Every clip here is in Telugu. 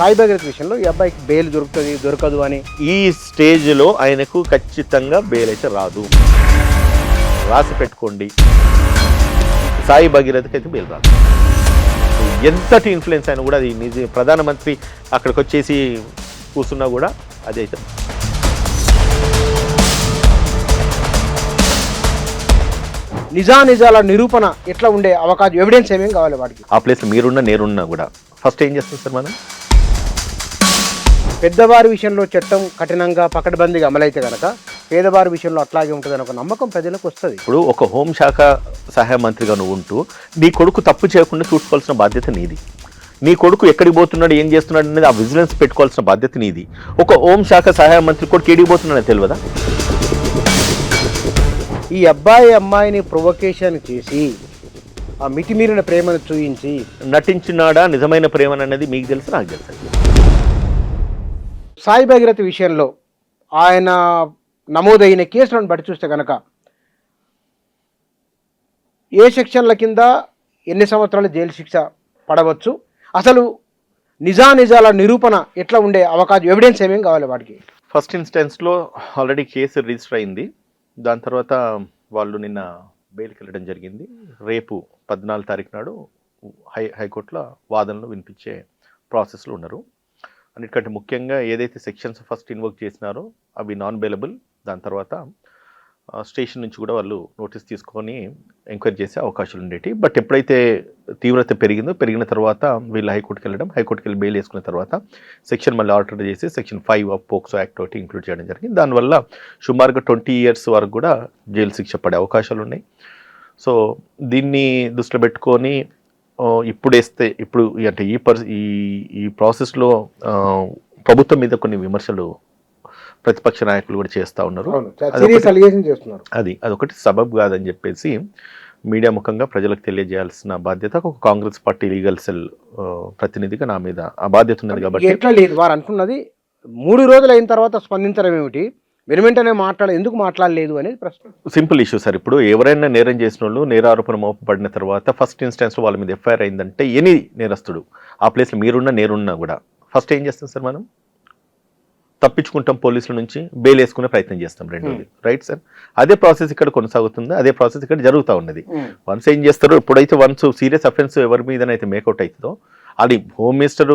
సాయి భగీరథ విషయంలో ఈ అబ్బాయికి బెయిల్ దొరుకుతుంది దొరకదు అని ఈ స్టేజ్లో ఆయనకు ఖచ్చితంగా బెయిల్ అయితే రాదు. రాసి పెట్టుకోండి, సాయి భగీరథకి అయితే బెయిల్ రాదు. ఎంతటి ఇన్ఫ్లుయెన్స్ అయినా కూడా, అది నిజ ప్రధానమంత్రి అక్కడికి వచ్చేసి కూర్చున్నా కూడా అది అయితే నిజాల నిరూపణ ఎట్లా ఉండే అవకాశం, ఎవిడెన్స్ ఏమేమి కావాలి వాడికి? ఆ ప్లేస్లో మీరున్నా నేనున్నా కూడా ఫస్ట్ ఏం చేస్తాం సార్ మనం? పెద్దవారి విషయంలో చట్టం కఠినంగా పకడ్బందీగా అమలైతే కనుక పేదవారి విషయంలో అట్లాగే ఉంటుందని ఒక నమ్మకం ప్రజలకు వస్తుంది. ఇప్పుడు ఒక హోంశాఖ సహాయ మంత్రిగా నువ్వు ఉంటూ నీ కొడుకు తప్పు చేయకుండా చూసుకోవాల్సిన బాధ్యత నీది. నీ కొడుకు ఎక్కడికి పోతున్నాడు, ఏం చేస్తున్నాడు అనేది ఆ విజిలెన్స్ పెట్టుకోవాల్సిన బాధ్యత నీది. ఒక హోంశాఖ సహాయ మంత్రి కొడుకు ఏడికి పోతున్నాడని తెలియదా? ఈ అబ్బాయి అమ్మాయిని ప్రొవొకేషన్ చేసి ఆ మితిమీరిన ప్రేమను చూయించి నటించినాడా నిజమైన ప్రేమ అనేది మీకు తెలుసు, నాకు తెలుసు. సాయి భగీరథ విషయంలో ఆయన నమోదైన కేసులను బట్టి చూస్తే కనుక ఏ సెక్షన్ల కింద ఎన్ని సంవత్సరాలు జైలు శిక్ష పడవచ్చు, అసలు నిజాల నిరూపణ ఎట్లా ఉండే అవకాశం, ఎవిడెన్స్ ఏమేమి కావాలి వాడికి? ఫస్ట్ ఇన్స్టెన్స్లో ఆల్రెడీ కేసు రిజిస్టర్ అయింది. దాని తర్వాత వాళ్ళు నిన్న బెయిల్కి వెళ్ళడం జరిగింది. రేపు 14 తారీఖు నాడు హైకోర్టులో వాదనలు వినిపించే ప్రాసెస్లో ఉన్నారు. అన్నిటికంటే ముఖ్యంగా ఏదైతే సెక్షన్స్ ఫస్ట్ ఇన్వోక్ చేసినారో అవి నాన్ బెయిలబుల్. దాని తర్వాత స్టేషన్ నుంచి కూడా వాళ్ళు నోటీస్ తీసుకొని ఎంక్వైరీ చేసే అవకాశాలు ఉండేవి. బట్ ఎప్పుడైతే తీవ్రత పెరిగిన తర్వాత వీళ్ళు హైకోర్టుకి వెళ్ళి బెయిల్ వేసుకున్న తర్వాత సెక్షన్ మళ్ళీ ఆల్టర్ చేసి సెక్షన్ 5 ఆఫ్ పోక్సో యాక్ట్ ఒకటి ఇంక్లూడ్ చేయడం జరిగింది. దానివల్ల సుమారుగా 20 years వరకు కూడా జైలు శిక్ష పడే అవకాశాలు ఉన్నాయి. సో దీన్ని దృష్టిలో పెట్టుకొని ఇప్పుడు అంటే ఈ ప్రాసెస్లో ప్రభుత్వం మీద కొన్ని విమర్శలు ప్రతిపక్ష నాయకులు కూడా చేస్తూ ఉన్నారు. అదొకటి సబబ్ కాదని చెప్పేసి మీడియా ముఖంగా ప్రజలకు తెలియజేయాల్సిన బాధ్యత ఒక కాంగ్రెస్ పార్టీ లీగల్ సెల్ ప్రతినిధిగా నా మీద ఆ బాధ్యత ఉన్నది. కాబట్టి ఎట్లా లేదు వారు అంటున్నది 3 రోజులు అయిన తర్వాత స్పందించడం ఏమిటి, వెంటనే ఎందుకు మాట్లాడలేదు అనేది ప్రశ్న. Simple issue sir. ఇప్పుడు ఎవరైనా నేరం చేసిన వాళ్ళు నేరారోపణ మోపబడిన తర్వాత ఫస్ట్ ఇన్స్టెన్స్ వాళ్ళ మీద ఎఫ్ఐఆర్ అయిందంటే ఎనీ నేరస్తుడు ఆ ప్లేస్లో నేనున్నా కూడా ఫస్ట్ ఏం చేస్తాం సార్? మనం తప్పించుకుంటాం, పోలీసుల నుంచి బెయిల్ వేసుకునే ప్రయత్నం చేస్తాం, రెండోది. Right sir? అదే ప్రాసెస్ ఇక్కడ కొనసాగుతుంది, అదే ప్రాసెస్ ఇక్కడ జరుగుతూ ఉన్నది. వన్స్ ఏం చేస్తారు, ఇప్పుడైతే వన్స్ సీరియస్ అఫెన్స్ ఎవరి మీదనైతే మేకౌట్ అవుతుందో అది హోమ్ మినిస్టర్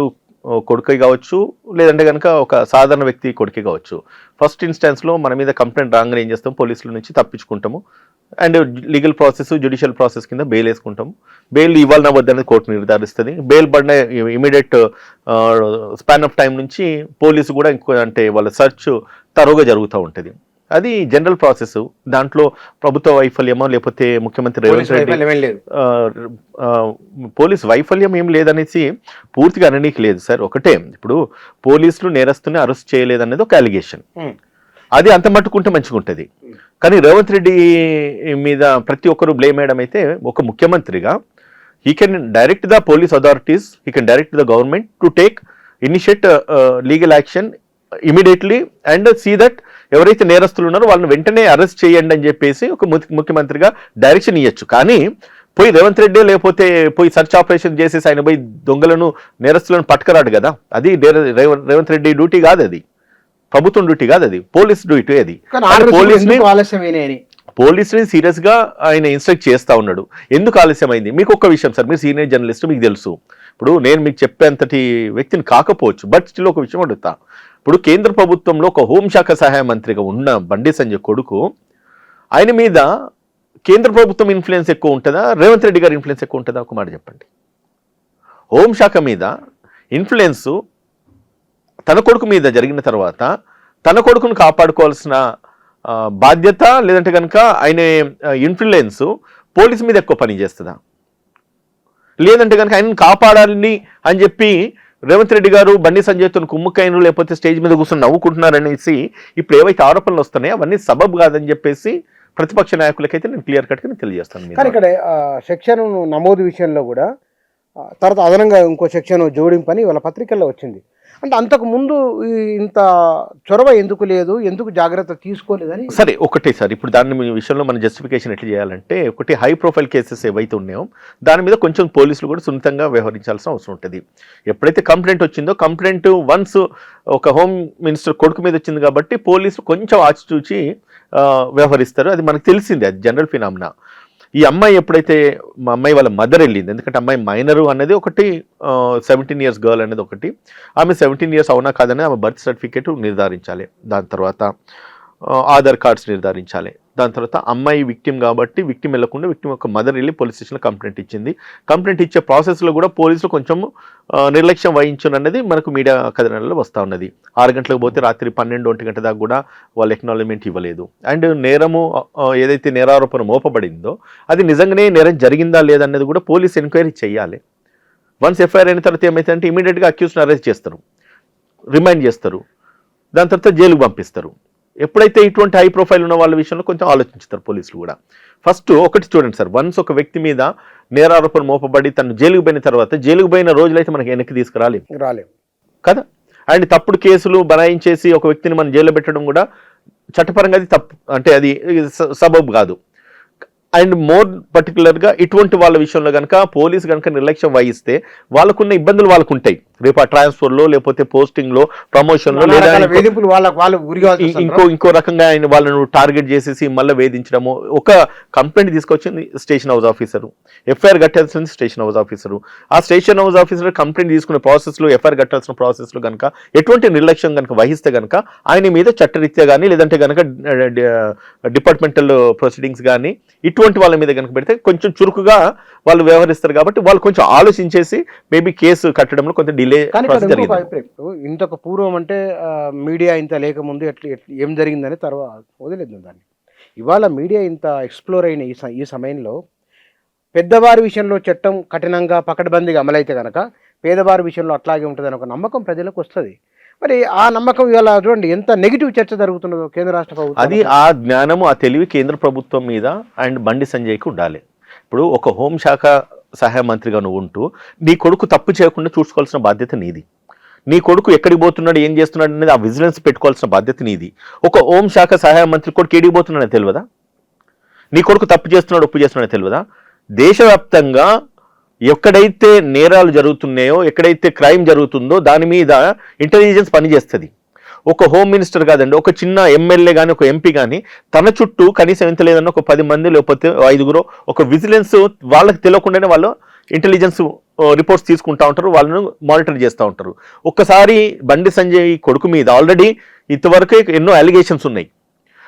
కొడుకే కావచ్చు, లేదంటే కనుక ఒక సాధారణ వ్యక్తి కొడుకే కావచ్చు, ఫస్ట్ ఇన్స్టాన్స్లో మన మీద కంప్లైంట్ రాగానే ఏం చేస్తాం, పోలీసుల నుంచి తప్పించుకుంటాము and legal process judicial process కింద బెయిల్ వేసుకుంటాము. బెయిల్ ఇవ్వాలన్నా వద్దనేది కోర్టు నిర్ధారిస్తుంది. బెయిల్ పడిన ఇమీడియట్ స్పాన్ ఆఫ్ టైం నుంచి పోలీసు కూడా అంటే వాళ్ళ సర్చ్ తరోగా జరుగుతూ ఉంటుంది. అది జనరల్ ప్రాసెస్. దాంట్లో ప్రభుత్వ వైఫల్యమో లేకపోతే ముఖ్యమంత్రి రేవంత్ రెడ్డి పోలీస్ వైఫల్యం ఏం లేదనేసి పూర్తిగా అననీకి లేదు సార్. ఒకటే, ఇప్పుడు పోలీసులు నేరస్తుని అరెస్ట్ చేయలేదనేది ఒక అలిగేషన్, అది అంత మట్టుకుంటే మంచిగా ఉంటుంది. కానీ రేవంత్ రెడ్డి మీద ప్రతి ఒక్కరు బ్లేమ్ వేయడం అయితే, ఒక ముఖ్యమంత్రిగా he can direct the police authorities, he can direct the government to initiate legal action immediately and see that ఎవరైతే నేరస్తులు ఉన్నారో వాళ్ళని వెంటనే అరెస్ట్ చేయండి అని చెప్పేసి ఒక ముఖ్యమంత్రిగా డైరెక్షన్ ఇవ్వచ్చు. కానీ పోయి రేవంత్ రెడ్డి లేకపోతే పోయి సర్చ్ ఆపరేషన్ చేసేసి ఆయన పోయి దొంగలను నేరస్తులను పట్టుకురాడు కదా, అది రేవంత్ రెడ్డి డ్యూటీ కాదు, అది ప్రభుత్వం డ్యూటీ కాదు, అది పోలీస్ డ్యూటీ. అది పోలీసుని సీరియస్ గా ఆయన ఇన్స్ట్రక్ట్ చేస్తా ఉన్నాడు. ఎందుకు ఆలస్యమైంది? మీకు ఒక్క విషయం సార్, మీరు సీనియర్ జర్నలిస్ట్, మీకు తెలుసు. ఇప్పుడు నేను మీకు చెప్పేంతటి వ్యక్తిని కాకపోవచ్చు, బట్ స్టిల్ ఒక విషయం అడుగుతా. ఇప్పుడు కేంద్ర ప్రభుత్వంలో ఒక హోంశాఖ సహాయ మంత్రిగా ఉన్న బండి సంజయ్ కొడుకు, ఆయన మీద కేంద్ర ప్రభుత్వం ఇన్ఫ్లుయెన్స్ ఎక్కువ ఉంటుందా, రేవంత్ రెడ్డి గారి ఇన్ఫ్లుయెన్స్ ఎక్కువ ఉంటుందా? ఒక మాట చెప్పండి. హోంశాఖ మీద ఇన్ఫ్లుయెన్స్ తన కొడుకు మీద జరిగిన తర్వాత తన కొడుకును కాపాడుకోవాల్సిన బాధ్యత, లేదంటే కనుక ఆయన ఇన్ఫ్లుయెన్స్ పోలీసు మీద ఎక్కువ పని చేస్తుందా? లేదంటే కనుక ఆయనను కాపాడాలని అని చెప్పి రేవంత్ రెడ్డి గారు బండి సంజయ్తో కుమ్ముకైనరు లేకపోతే స్టేజ్ మీద కూర్చొని నవ్వుకుంటున్నారనేసి ఇప్పుడు ఏవైతే ఆరోపణలు వస్తున్నాయో అవన్నీ సబబ్ కాదని చెప్పేసి ప్రతిపక్ష నాయకులకైతే నేను క్లియర్ కట్గా నేను తెలియజేస్తాను. కానీ ఇక్కడ సెక్షన్ నమోదు విషయంలో కూడా తర్వాత అదనంగా ఇంకో సెక్షన్ జోడింపని వాళ్ళ పత్రికల్లో వచ్చింది. అంటే అంతకు ముందు ఇంత చొరవ ఎందుకు లేదు, ఎందుకు జాగ్రత్త తీసుకోలేదని. సరే ఒకటే సార్, ఇప్పుడు దాని విషయంలో మన జస్టిఫికేషన్ ఎట్లా చేయాలంటే, ఒకటి హై ప్రొఫైల్ కేసెస్ ఏవైతే ఉన్నాయో దాని మీద కొంచెం పోలీసులు కూడా సున్నితంగా వ్యవహరించాల్సిన అవసరం ఉంటుంది. ఎప్పుడైతే కంప్లైంట్ వచ్చిందో, కంప్లైంట్ వన్స్ ఒక హోమ్ మినిస్టర్ కొడుకు మీద వచ్చింది కాబట్టి పోలీసులు కొంచెం ఆచితూచి వ్యవహరిస్తారు. అది మనకు తెలిసిందే, అది జనరల్ ఫినామినా. ఈ అమ్మాయి ఎప్పుడైతే మా అమ్మాయి వాళ్ళ మదర్ వెళ్ళింది, ఎందుకంటే అమ్మాయి మైనరు అనేది ఒకటి, 17 years గర్ల్ అనేది ఒకటి, ఆమె 17 years అవునా కాదని ఆమె బర్త్ సర్టిఫికేట్ నిర్ధారించాలి, దాని తర్వాత ఆధార్ కార్డ్స్ నిర్ధారించాలి, దాని తర్వాత అమ్మాయి విక్టిమ్ కాబట్టి విక్టిమ్ వెళ్లకుండా విక్టిమ్ యొక్క మదర్ వెళ్ళి పోలీస్ స్టేషన్లో కంప్లైంట్ ఇచ్చింది. కంప్లైంట్ ఇచ్చే ప్రాసెస్లో కూడా పోలీసులు కొంచెం నిర్లక్ష్యం వహించునన్నది మనకు మీడియా కథనాలలో వస్తూ ఉన్నది. 6 గంటలకు పోతే రాత్రి 12-1 గంట దాకా కూడా వాళ్ళు ఎక్నాలజ్మెంట్ ఇవ్వలేదు. అండ్ నేరము ఏదైతే నేరారోపణ మోపబడిందో అది నిజంగానే నేరం జరిగిందా లేదన్నది కూడా పోలీస్ ఎంక్వైరీ చేయాలి. వన్స్ ఎఫ్ఐఆర్ అయిన తర్వాత ఏమైతే అంటే ఇమీడియట్గా అక్యూస్ని అరెస్ట్ చేస్తారు, రిమైండ్ చేస్తారు, దాని తర్వాత జైలుకు పంపిస్తారు. ఎప్పుడైతే ఇటువంటి హై ప్రొఫైల్ ఉన్న వాళ్ళ విషయంలో కొంచెం ఆలోచించుతారు పోలీసులు కూడా. ఫస్ట్ ఒకటి చూడండి సార్, వన్స్ ఒక వ్యక్తి మీద నేరారోపణ మోపబడి తను జైలుకు పోయిన తర్వాత, జైలుకు పోయిన రోజులైతే మనకి వెనక్కి తీసుకురాలేము కదా. అండ్ తప్పుడు కేసులు బనాయించేసి ఒక వ్యక్తిని మనం జైల్లో పెట్టడం కూడా చట్టపరంగా అది తప్పు, అంటే అది సబబు కాదు. అండ్ మోర్ పర్టికులర్గా ఇటువంటి వాళ్ళ విషయంలో కనుక పోలీసు కనుక నిర్లక్ష్యం వహిస్తే వాళ్ళకున్న ఇబ్బందులు వాళ్ళకు ఉంటాయి. రేపు ఆ ట్రాన్స్ఫర్లో, లేకపోతే పోస్టింగ్లో, ప్రమోషన్లో, లేదా ఇంకో రకంగా ఆయన వాళ్ళను టార్గెట్ చేసేసి మళ్ళీ వేధించడము. ఒక కంప్లైంట్ తీసుకొచ్చింది స్టేషన్ హౌస్ ఆఫీసరు, ఎఫ్ఐఆర్ కట్టాల్సింది స్టేషన్ హౌస్ ఆఫీసరు. ఆ స్టేషన్ హౌస్ ఆఫీసర్ కంప్లైంట్ తీసుకునే ప్రాసెస్లో, ఎఫ్ఐఆర్ కట్టాల్సిన ప్రాసెస్లో కనుక ఎటువంటి నిర్లక్ష్యం కనుక వహిస్తే కనుక ఆయన మీద చట్టరీత్యా కానీ, లేదంటే కనుక డిపార్ట్మెంటల్ ప్రొసీడింగ్స్ కానీ ఇటువంటి వాళ్ళ మీద కనుక పెడితే కొంచెం చురుకుగా వాళ్ళు వ్యవహరిస్తారు. కాబట్టి వాళ్ళు కొంచెం ఆలోచించేసి మేబీ కేసు కట్టడంలో కొంచెం డిలే. ఇంతకు పూర్వం అంటే మీడియా ఇంత లేకముందు ఏం జరిగిందని తర్వాత వదిలేదు దాన్ని. ఇవాళ మీడియా ఇంత ఎక్స్ప్లోర్ అయిన ఈ సమయంలో పెద్దవారి విషయంలో చట్టం కఠినంగా పకడ్బందీగా అమలైతే కనుక పేదవారి విషయంలో అట్లాగే ఉంటుందని ఒక నమ్మకం ప్రజలకు వస్తుంది. మరి ఆ నమ్మకం ఇవాళ చూడండి ఎంత నెగిటివ్ చర్చ జరుగుతున్నదో కేంద్ర రాష్ట్ర ప్రభుత్వం. అది ఆ జ్ఞానము, ఆ తెలివి కేంద్ర ప్రభుత్వం మీద అండ్ బండి సంజయ్కి ఉండాలి. ఇప్పుడు ఒక హోంశాఖ సహాయ మంత్రిగా నువ్వు ఉంటూ నీ కొడుకు తప్పు చేయకుండా చూసుకోవాల్సిన బాధ్యత నీది. నీ కొడుకు ఎక్కడికి పోతున్నాడు, ఏం చేస్తున్నాడు అనేది ఆ విజిలెన్స్ పెట్టుకోవాల్సిన బాధ్యత నీది. ఒక హోంశాఖ సహాయ మంత్రి కొడుకు ఎడికి పోతున్నాడో తెలియదా? నీ కొడుకు తప్పు చేస్తున్నాడు, ఒప్పు చేస్తున్నాడో తెలియదా? దేశవ్యాప్తంగా ఎక్కడైతే నేరాలు జరుగుతున్నాయో, ఎక్కడైతే క్రైమ్ జరుగుతుందో దాని మీద ఇంటెలిజెన్స్ పనిచేస్తుంది. ఒక హోమ్ మినిస్టర్ కాదండి, ఒక చిన్న ఎమ్మెల్యే కానీ, ఒక ఎంపీ కానీ తన చుట్టూ కనీసం ఎంత లేదన్నా ఒక 10 మంది లేకపోతే 5 ఒక విజిలెన్స్ వాళ్ళకి తెలియకుండానే వాళ్ళు ఇంటెలిజెన్స్ రిపోర్ట్స్ తీసుకుంటా ఉంటారు, వాళ్ళను మానిటర్ చేస్తూ ఉంటారు. ఒక్కసారి బండి సంజయ్ కొడుకు మీద ఆల్రెడీ ఇంతవరకు ఎన్నో అలిగేషన్స్ ఉన్నాయి.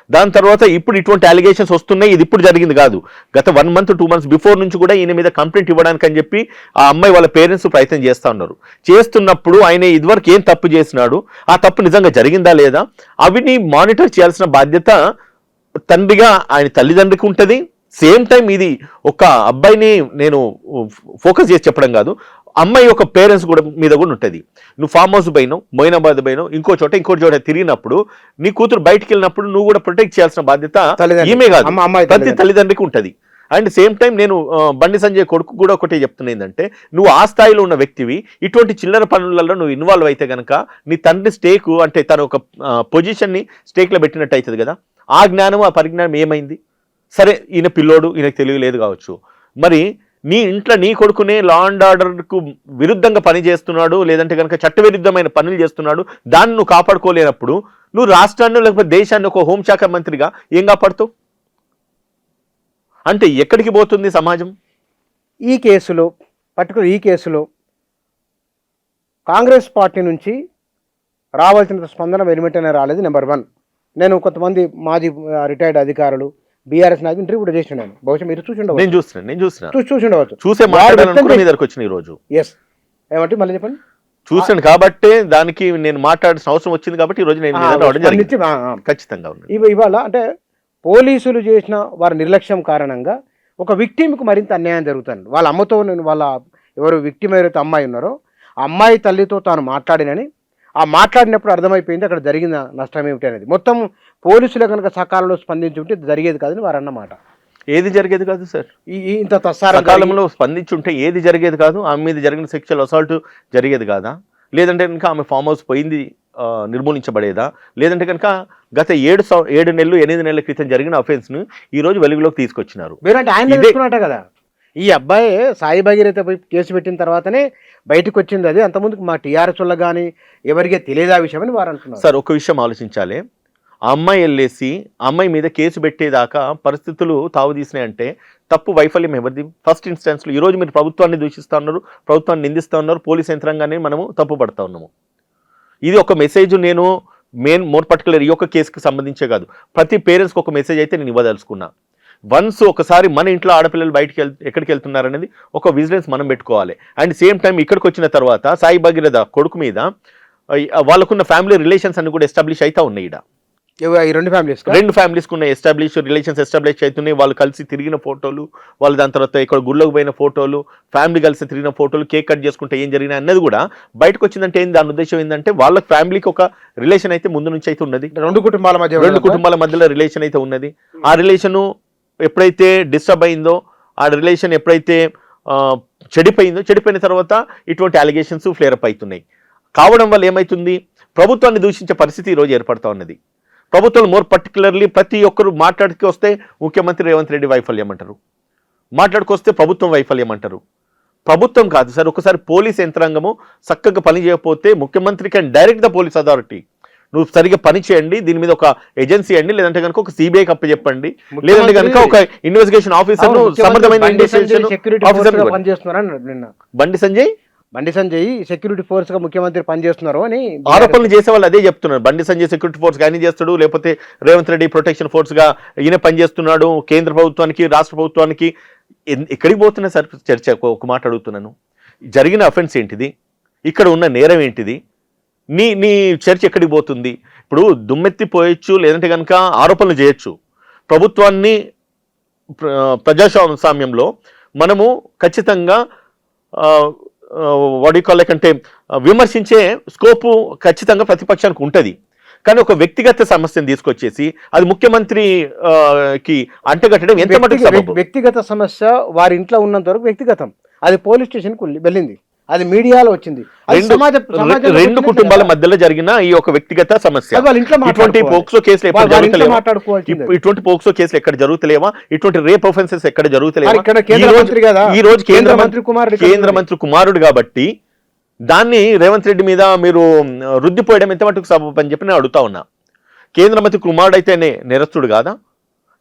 దాని తర్వాత ఇప్పుడు ఇటువంటి అలిగేషన్స్ వస్తున్నాయి. ఇది ఇప్పుడు జరిగింది కాదు, గత 1 month 2 months బిఫోర్ నుంచి కూడా ఈయన మీద కంప్లైంట్ ఇవ్వడానికి అని చెప్పి ఆ అమ్మాయి వాళ్ళ పేరెంట్స్ ప్రయత్నం చేస్తూ ఉన్నారు. చేస్తున్నప్పుడు ఆయన ఇదివరకు ఏం తప్పు చేసినాడు, ఆ తప్పు నిజంగా జరిగిందా లేదా, అవిని మానిటర్ చేయాల్సిన బాధ్యత తండ్రిగా ఆయన తల్లిదండ్రికి ఉంటుంది. సేమ్ టైం ఇది ఒక అబ్బాయిని నేను ఫోకస్ చేసి చెప్పడం కాదు, అమ్మాయి యొక్క పేరెంట్స్ కూడా మీద కూడా ఉంటుంది. నువ్వు ఫామ్ హౌస్ పోయినావు, మొయినాబాద్ పోయినావు, ఇంకో చోట తిరిగినప్పుడు నీ కూతురు బయటికి వెళ్ళినప్పుడు నువ్వు కూడా ప్రొటెక్ట్ చేయాల్సిన బాధ్యత ఈమె కాదు, ప్రతి తల్లిదండ్రికి ఉంటుంది. అండ్ సేమ్ టైం నేను బండి సంజయ్ కొడుకు కూడా ఒకటే చెప్తున్నా ఏంటంటే, నువ్వు ఆ స్థాయిలో ఉన్న వ్యక్తివి, ఇటువంటి చిల్లర పనులలో నువ్వు ఇన్వాల్వ్ అయితే కనుక నీ తండ్రి స్టేక్ అంటే తన ఒక పొజిషన్ని స్టేక్లో పెట్టినట్టు అవుతుంది కదా. ఆ జ్ఞానం, ఆ పరిజ్ఞానం ఏమైంది? సరే ఈయన పిల్లోడు, ఈయనకు తెలియలేదు కావచ్చు, మరి నీ ఇంట్లో నీ కొడుకునే లా అండ్ ఆర్డర్కు విరుద్ధంగా పని చేస్తున్నాడు, లేదంటే కనుక చట్టవిరుద్ధమైన పనులు చేస్తున్నాడు, దాన్ని నువ్వు కాపాడుకోలేనప్పుడు నువ్వు రాష్ట్రాన్ని లేకపోతే దేశాన్ని ఒక హోంశాఖ మంత్రిగా ఏం కాపాడుతావు? అంటే ఎక్కడికి పోతుంది సమాజం? ఈ కేసులో కాంగ్రెస్ పార్టీ నుంచి రావాల్సిన స్పందన వెనువెంటనే రాలేదు. నెంబర్ 1, నేను కొంతమంది మాజీ రిటైర్డ్ అధికారులు బీఆర్ఎస్ నాకు ఇంటర్వ్యూ కూడా చేసి ఉన్నాను, బహుశా మీరు చూసి ఉండవచ్చు. ఎస్ ఏమంటే మళ్ళీ చెప్పండి. చూసాను కాబట్టి దానికి నేను మాట్లాడాల్సిన అవసరం వచ్చింది కాబట్టి ఈ రోజు నేను ఖచ్చితంగా ఇవాళ అంటే పోలీసులు చేసిన వారి నిర్లక్ష్యం కారణంగా ఒక విక్టిమ్కి మరింత అన్యాయం జరుగుతుంది. వాళ్ళ అమ్మతో, వాళ్ళ ఎవరు విక్టిమ్ ఎవరైతే అమ్మాయి ఉన్నారో ఆ అమ్మాయి తల్లితో తాను మాట్లాడినని, ఆ మాట్లాడినప్పుడు అర్థమైపోయింది అక్కడ జరిగిన నష్టం ఏమిటి అనేది. మొత్తం పోలీసులు కనుక సకాలంలో స్పందించి ఉంటే జరిగేది కాదని వారు అన్నమాట. ఏది జరిగేది కాదు సార్, ఇంత సకాలంలో స్పందించి ఉంటే ఏది జరిగేది కాదు. ఆమె మీద జరిగిన సెక్షువల్ అసాల్ట్ జరిగేది కాదా? లేదంటే కనుక ఆమె ఫామ్ హౌస్ పోయింది నిర్మూలించబడేదా, లేదంటే కనుక గత 7 నెలలు 8 నెలల క్రితం జరిగిన అఫెన్స్ను ఈ రోజు వెలుగులోకి తీసుకొచ్చినారు. మీరంటే ఆయన తెలుసుకున్నట్ట కదా, ఈ అబ్బాయి సాయి భగీరథ పోయి కేసు పెట్టిన తర్వాతనే బయటకు వచ్చింది. అది అంతకుముందు మా టీఆర్ఎస్ వల్ల కానీ ఎవరికే తెలియదు ఆ విషయం అని వారు అంటున్నారు. సార్ ఒక విషయం ఆలోచించాలి, ఆ అమ్మాయి వెళ్ళేసి ఆ అమ్మాయి మీద కేసు పెట్టేదాకా పరిస్థితులు తావుదీసినాయంటే తప్పు వైఫల్యం ఎవరిది? ఫస్ట్ ఇన్స్టెన్స్లో ఈరోజు మీరు ప్రభుత్వాన్ని దూషిస్తూ ఉన్నారు, ప్రభుత్వాన్ని నిందిస్తూ ఉన్నారు, పోలీస్ యంత్రాంగాన్ని మనము తప్పు పడుతూ ఉన్నాము. ఇది ఒక మెసేజ్ నేను మోర్ పర్టికులర్ ఈ యొక్క కేసుకి సంబంధించే కాదు, ప్రతి పేరెంట్స్కి ఒక మెసేజ్ అయితే నేను ఇవ్వదలుచుకున్నా. వన్స్ ఒకసారి మన ఇంట్లో ఆడపిల్లలు బయటికి ఎక్కడికి వెళ్తున్నారనేది ఒక విజిలెన్స్ మనం పెట్టుకోవాలి. అండ్ సేమ్ టైం ఇక్కడికి వచ్చిన తర్వాత సాయి భగీరథ కొడుకు మీద వాళ్ళకున్న ఫ్యామిలీ రిలేషన్స్ అన్ని కూడా ఎస్టాబ్లిష్ అవుతా ఉన్నాయి. ఈ రెండు ఫ్యామిలీస్కి ఉన్న రిలేషన్స్ ఎస్టాబ్లిష్ అవుతున్నాయి. వాళ్ళు కలిసి తిరిగిన ఫోటోలు, వాళ్ళు దాని తర్వాత ఇక్కడ గుళ్ళకు పోయిన ఫోటోలు, ఫ్యామిలీ కలిసి తిరిగిన ఫోటోలు, కేక్ కట్ చేసుకుంటే ఏం జరిగినా అన్నది కూడా బయటకు వచ్చిందంటే ఏంది, దాని ఉద్దేశం ఏంటంటే వాళ్ళ ఫ్యామిలీకి ఒక రిలేషన్ అయితే ముందు నుంచి అయితే ఉన్నది. రెండు కుటుంబాల మధ్యలో రిలేషన్ అయితే ఉన్నది. ఆ రిలేషను ఎప్పుడైతే డిస్టర్బ్ అయిందో, ఆ రిలేషన్ ఎప్పుడైతే చెడిపోయిన తర్వాత ఇటువంటి అలిగేషన్స్ ఫ్లేరప్ అవుతున్నాయి. కావడం వల్ల ఏమవుతుంది, ప్రభుత్వాన్ని దూషించే పరిస్థితి ఈరోజు ఏర్పడుతూ ఉన్నది. ప్రభుత్వం మోర్ పర్టికులర్లీ ప్రతి ఒక్కరు మాట్లాడికి వస్తే ముఖ్యమంత్రి రేవంత్ రెడ్డి వైఫల్యం అంటారు, మాట్లాడుకొస్తే ప్రభుత్వం వైఫల్యం అంటారు. ప్రభుత్వం కాదు సార్, ఒకసారి పోలీస్ యంత్రాంగము చక్కగా పని చేయకపోతే ముఖ్యమంత్రి can direct the police authority, నువ్వు సరిగ్గా పని చేయండి, దీని మీద ఒక ఏజెన్సీ అండి, లేదంటే కనుక ఒక సిబిఐ కప్ప చెప్పండి, లేదంటే కనుక ఒక investigation officer సమర్థమైన Bandi Sanjay security force గా ముఖ్యమంత్రి పనిచేస్తున్నారు అని ఆరోపణలు చేసే వాళ్ళు అదే చెప్తున్నారు. బండి సంజయ్ సెక్యూరిటీ ఫోర్స్ గా ఆయన చేస్తాడు, లేకపోతే రేవంత్ రెడ్డి ప్రొటెక్షన్ ఫోర్స్ గా ఈయన పనిచేస్తున్నాడు, కేంద్ర ప్రభుత్వానికి రాష్ట్ర ప్రభుత్వానికి. ఎక్కడికి పోతున్నా సార్ చర్చ? ఒక మాట అడుగుతున్నాను, జరిగిన అఫెన్స్ ఏంటిది, ఇక్కడ ఉన్న నేరం ఏంటిది, నీ చర్చ ఎక్కడికి పోతుంది? ఇప్పుడు దుమ్మెత్తిపోయచ్చు, లేదంటే కనుక ఆరోపణలు చేయొచ్చు. ప్రభుత్వాన్ని ప్రజాస్వామ్యంలో మనము ఖచ్చితంగా అంటే విమర్శించే స్కోపు ఖచ్చితంగా ప్రతిపక్షానికి ఉంటుంది. కానీ ఒక వ్యక్తిగత సమస్యను తీసుకొచ్చేసి అది ముఖ్యమంత్రికి అంటగట్టడం ఎంత మటుకు వ్యక్తిగత సమస్య వారి ఇంట్లో ఉన్నంత వరకు వ్యక్తిగతం, అది పోలీస్ స్టేషన్కి వెళ్ళింది, అది మీడియాలో వచ్చింది. రెండు కుటుంబాల మధ్యలో జరిగిన ఈ ఒక వ్యక్తిగత సమస్య. ఇటువంటి పోక్సో కేసులు ఇటువంటి పోక్సో కేసులు ఎక్కడ జరుగుతలేవా? ఇటువంటి రేప్ ఆఫెన్సెస్ ఎక్కడ జరుగుతలేవా? ఈ రోజు కేంద్ర మంత్రి కుమారుడు కాబట్టి దాన్ని రేవంత్ రెడ్డి మీద మీరు రుద్దిపోయడం ఎంత మటుకు సబబు అని చెప్పి నేను అడుగుతా ఉన్నా. కేంద్ర మంత్రి కుమారుడు అయితే నేరస్తుడు కాదా?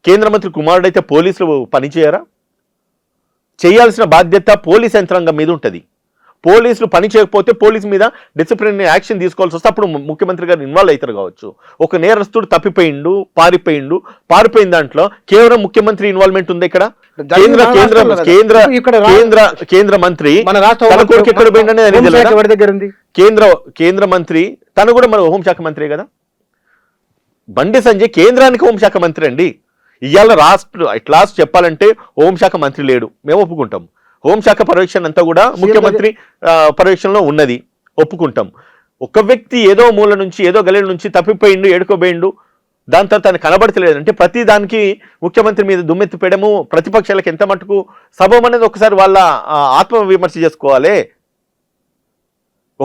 కేంద్ర మంత్రి కుమారుడు అయితే పోలీసులు పనిచేయరా? చేయాల్సిన బాధ్యత పోలీస్ యంత్రాంగం మీద ఉంటుంది. పోలీసులు పని చేయకపోతే పోలీసు మీద డిసిప్లినరీ యాక్షన్ తీసుకోవాల్సి వస్తే అప్పుడు ముఖ్యమంత్రి గారు ఇన్వాల్వ్ అవుతారు కావచ్చు. ఒక నేరస్తుడు తప్పిపోయిండు, పారిపోయిన దాంట్లో కేవలం ముఖ్యమంత్రి ఇన్వాల్వ్మెంట్ ఉంది. ఇక్కడ కేంద్ర మంత్రి తన కొడుకు ఎక్కడ పోయిందనేది కేంద్ర మంత్రి తను కూడా మన హోంశాఖ మంత్రి కదా. బండి సంజయ్ కేంద్రానికి హోంశాఖ మంత్రి అండి. ఇవాళ లాస్ట్ చెప్పాలంటే హోంశాఖ మంత్రి లేడు, మేము ఒప్పుకుంటాం. హోంశాఖ పర్యవేక్షణ అంతా కూడా ముఖ్యమంత్రి పర్యవేక్షణలో ఉన్నది, ఒప్పుకుంటాం. ఒక వ్యక్తి ఏదో మూల నుంచి ఏదో గలీల నుంచి తప్పిపోయిండు, ఏడుకోబోయిండు, దాని తర్వాత ఆయన కనబడతలేదంటే ప్రతి దానికి ముఖ్యమంత్రి మీద దుమ్మెత్తిపోయడము ప్రతిపక్షాలకు ఎంత మటుకు సబబు అనేది ఒకసారి వాళ్ళ ఆత్మ విమర్శ చేసుకోవాలి.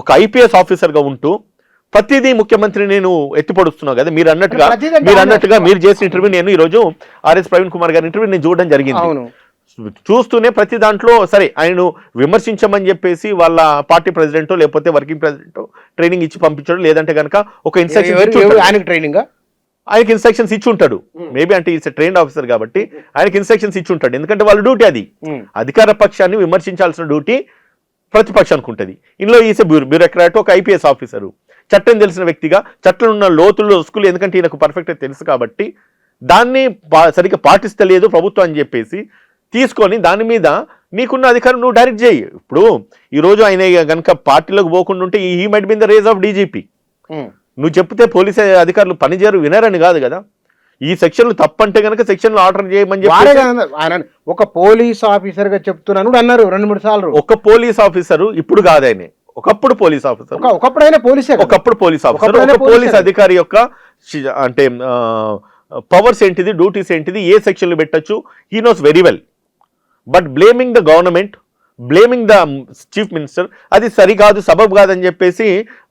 ఒక ఐపీఎస్ ఆఫీసర్గా ఉంటూ ప్రతిదీ ముఖ్యమంత్రి నేను ఎత్తిపడుస్తున్నావు కదా. మీరు అన్నట్టుగా మీరు చేసిన ఇంటర్వ్యూ నేను ఈరోజు ఆర్ఎస్ ప్రవీణ్ కుమార్ గారి ఇంటర్వ్యూ నేను చూడడం జరిగింది. చూస్తూనే ప్రతి దాంట్లో సరే ఆయనను విమర్శించమని చెప్పేసి వాళ్ళ పార్టీ ప్రెసిడెంటో లేకపోతే వర్కింగ్ ప్రెసిడెంటో ట్రైనింగ్ ఇచ్చి పంపించాడు, లేదంటే కనుక ఒక ఆయనకి ఇన్స్ట్రక్షన్స్ ఇచ్చి ఉంటాడు. మేబీ అంటే ఈస్ ట్రైన్డ్ ఆఫీసర్ కాబట్టి ఆయనకి ఇన్స్ట్రక్షన్స్ ఇచ్చి ఉంటాడు. ఎందుకంటే వాళ్ళ డ్యూటీ అది, అధికార పక్షాన్ని విమర్శించాల్సిన డ్యూటీ ప్రతిపక్షానికి ఉంటుంది. ఇందులో ఈసే బ్యూరోక్రాట్, ఒక ఐపీఎస్ ఆఫీసరు, చట్టం తెలిసిన వ్యక్తిగా చట్టం ఉన్న లోతుల్లో స్కూల్, ఎందుకంటే ఈయనకు పర్ఫెక్ట్గా తెలుసు కాబట్టి దాన్ని సరిగ్గా పాటిస్తలేదు ప్రభుత్వం అని చెప్పేసి తీసుకొని దాని మీద నీకున్న అధికారం నువ్వు డైరెక్ట్ చేయి. ఇప్పుడు ఈరోజు ఆయన కనుక పార్టీలోకి పోకుండా ఉంటే ఈ might be the race of DGP. నువ్వు చెప్తే పోలీసు అధికారులు పనిచేయరు, వినరని కాదు కదా. ఈ సెక్షన్లు తప్పంటే కనుక సెక్షన్లు ఆర్డర్ చేయమని చెప్పి ఒక పోలీస్ ఆఫీసర్ గా చెప్తున్నాను అన్నారు 2-3 సార్లు. ఒక పోలీస్ ఆఫీసరు ఇప్పుడు కాదు, ఆయన ఒకప్పుడు పోలీస్ ఆఫీసర్, ఒకప్పుడు పోలీస్ అధికారి యొక్క అంటే పవర్స్ ఏంటిది, డ్యూటీస్ ఏంటిది, ఏ సెక్షన్లు పెట్టచ్చు, he knows very well. But blaming the government blaming the chief minister. అది సరికాదు, సబబు కాదని చెప్పేసి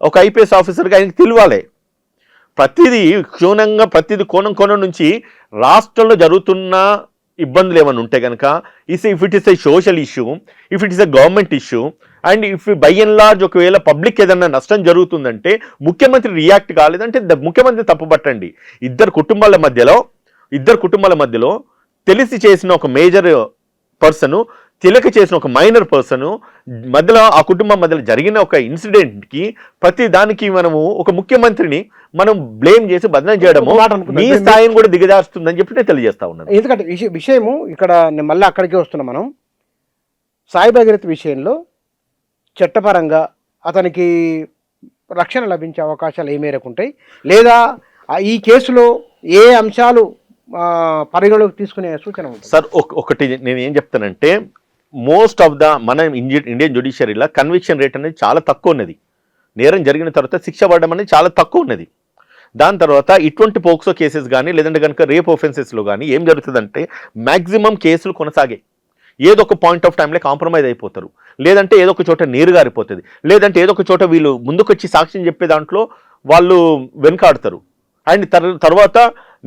ఒక ఐపీఎస్ ఆఫీసర్గా ఆయనకి తెలియాలి. ప్రతిదీ క్షుణ్ణంగా ప్రతిదీ కోణం నుంచి రాష్ట్రంలో జరుగుతున్న ఇబ్బందులు ఏమైనా ఉంటే కనుక if it is a social issue, if it is a government issue, and if by and large ఒకవేళ పబ్లిక్ ఏదన్నా నష్టం జరుగుతుందంటే ముఖ్యమంత్రి రియాక్ట్ కాలేదంటే ముఖ్యమంత్రి తప్పుపట్టండి. ఇద్దరు కుటుంబాల మధ్యలో తెలిసి చేసిన ఒక మేజర్ పర్సను, తెలియక చేసిన ఒక మైనర్ పర్సను మధ్యలో, ఆ కుటుంబం మధ్యలో జరిగిన ఒక ఇన్సిడెంట్కి ప్రతి దానికి మనము ఒక ముఖ్యమంత్రిని మనం బ్లేమ్ చేసి బదనం చేయడము మీ స్థాయిని కూడా దిగజారుస్తుందని చెప్పి నేను తెలియజేస్తా ఉన్నాను. ఎందుకంటే విషయము ఇక్కడ మళ్ళీ అక్కడికే వస్తున్నాం మనం. సాయి భగీరథ్ విషయంలో చట్టపరంగా అతనికి రక్షణ లభించే అవకాశాలు ఏ మేరకు ఉంటాయి, లేదా ఈ కేసులో ఏ అంశాలు పరిగణలోకి తీసుకునే సూచన ఉంటుంది? సార్ ఒకటి నేను ఏం చెప్తానంటే, మోస్ట్ ఆఫ్ ద మన ఇండియన్ జ్యుడిషియరీలో కన్విక్షన్ రేట్ అనేది చాలా తక్కువ ఉన్నది. నేరం జరిగిన తర్వాత శిక్ష పడడం అనేది చాలా తక్కువ ఉన్నది. దాని తర్వాత ఇటువంటి పోక్సో కేసెస్ కానీ లేదంటే కనుక రేప్ ఒఫెన్సెస్లో కానీ ఏం జరుగుతుందంటే మ్యాక్సిమం కేసులు కొనసాగే. ఏదో ఒక పాయింట్ ఆఫ్ టైంలో కాంప్రమైజ్ అయిపోతారు, లేదంటే ఏదో ఒక చోట నీరు గారిపోతుంది, లేదంటే ఏదో ఒక చోట వీళ్ళు ముందుకొచ్చి సాక్ష్యం చెప్పే దాంట్లో వాళ్ళు వెనుకాడుతారు. అండ్ తర్వాత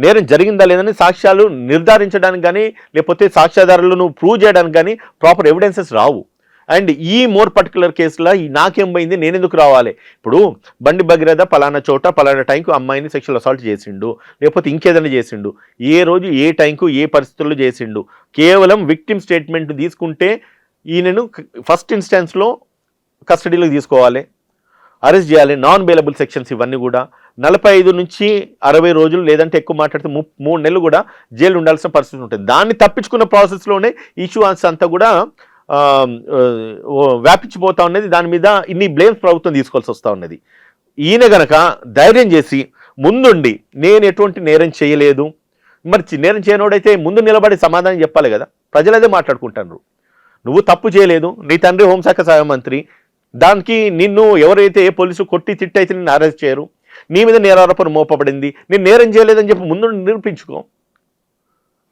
నేరం జరిగిందా లేదని సాక్ష్యాలు నిర్ధారించడానికి కానీ లేకపోతే సాక్ష్యాధారాలను ప్రూవ్ చేయడానికి కానీ ప్రాపర్ ఎవిడెన్సెస్ రావు. అండ్ ఈ మోర్ పర్టికులర్ కేసులో నాకేం పోయింది, నేను ఎందుకు రావాలి? ఇప్పుడు బండి భగీరథ పలానా చోట పలానా టైంకు అమ్మాయిని సెక్షువల్ అసాల్ట్ చేసిండు, లేకపోతే ఇంకేదైనా చేసిండు, ఏ రోజు ఏ టైంకు ఏ పరిస్థితుల్లో చేసిండు, కేవలం విక్టిమ్ స్టేట్మెంట్ తీసుకుంటే ఈయనను ఫస్ట్ ఇన్స్టాన్స్లో కస్టడీలోకి తీసుకోవాలి, అరెస్ట్ చేయాలి. నాన్ బెయిలబుల్ సెక్షన్స్ ఇవన్నీ కూడా 45 నుంచి 60 రోజులు, లేదంటే ఎక్కువ మాట్లాడితే 3 నెలలు కూడా జైలు ఉండాల్సిన పరిస్థితి ఉంటుంది. దాన్ని తప్పించుకున్న ప్రాసెస్లోనే ఇష్యూ అంతా కూడా వ్యాపించిపోతా ఉన్నది. దాని మీద ఇన్ని బ్లేమ్స్ ప్రభుత్వం తీసుకోవాల్సి వస్తూ ఉన్నది. ఈయన గనక ధైర్యం చేసి ముందుండి నేను ఎటువంటి నేరం చేయలేదు, మరి నేరం చేయనోడైతే ముందు నిలబడి సమాధానం చెప్పాలి కదా. ప్రజలు అదే మాట్లాడుకుంటారు, నువ్వు తప్పు చేయలేదు, నీ తండ్రి హోంశాఖ సహాయ మంత్రి, దానికి నిన్ను ఎవరైతే ఏ పోలీసు కొట్టి తిట్టయితే నిన్ను అరెస్ట్ చేయరు, నీ మీద నేరారోపణ మోపబడింది, నేను నేరం చేయలేదని చెప్పి ముందు నిరూపించుకో,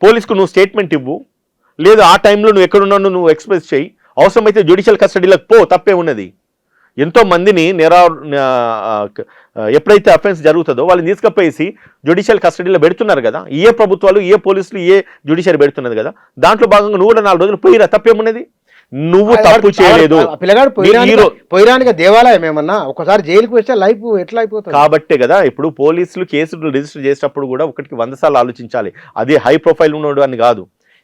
పోలీసుకు నువ్వు స్టేట్మెంట్ ఇవ్వు, లేదు ఆ టైంలో నువ్వు ఎక్కడున్నావు నువ్వు ఎక్స్ప్రెస్ చేయి, అవసరమైతే జ్యుడిషియల్ కస్టడీలకు పో, తప్పే ఉన్నది. ఎంతో మందిని ఎప్పుడైతే అఫెన్స్ జరుగుతుందో వాళ్ళని తీసుకపోయేసి జ్యుడిషియల్ కస్టడీలో పెడుతున్నారు కదా, ఏ ప్రభుత్వాలు ఏ పోలీసులు ఏ జ్యుడిషియరీ పెడుతున్నది కదా, దాంట్లో భాగంగా నువ్వు కూడా 4 రోజులు పోయిరా, తప్పేమున్నది? నువ్వు తప్పు చేయలేదు. పిల్లగాడు పోయిరానిక దేవాలయం ఏమన్నా ఒకసారి జైలుకి వస్తే లైఫ్ ఎట్లా అయిపోతుంది? కాబట్టే కదా ఇప్పుడు పోలీసులు కేసులు రిజిస్టర్ చేసేటప్పుడు కూడా ఒకటికి 100 సార్లు ఆలోచించాలి. అది హై ప్రొఫైల్ ఉన్నాడు అని కాదు,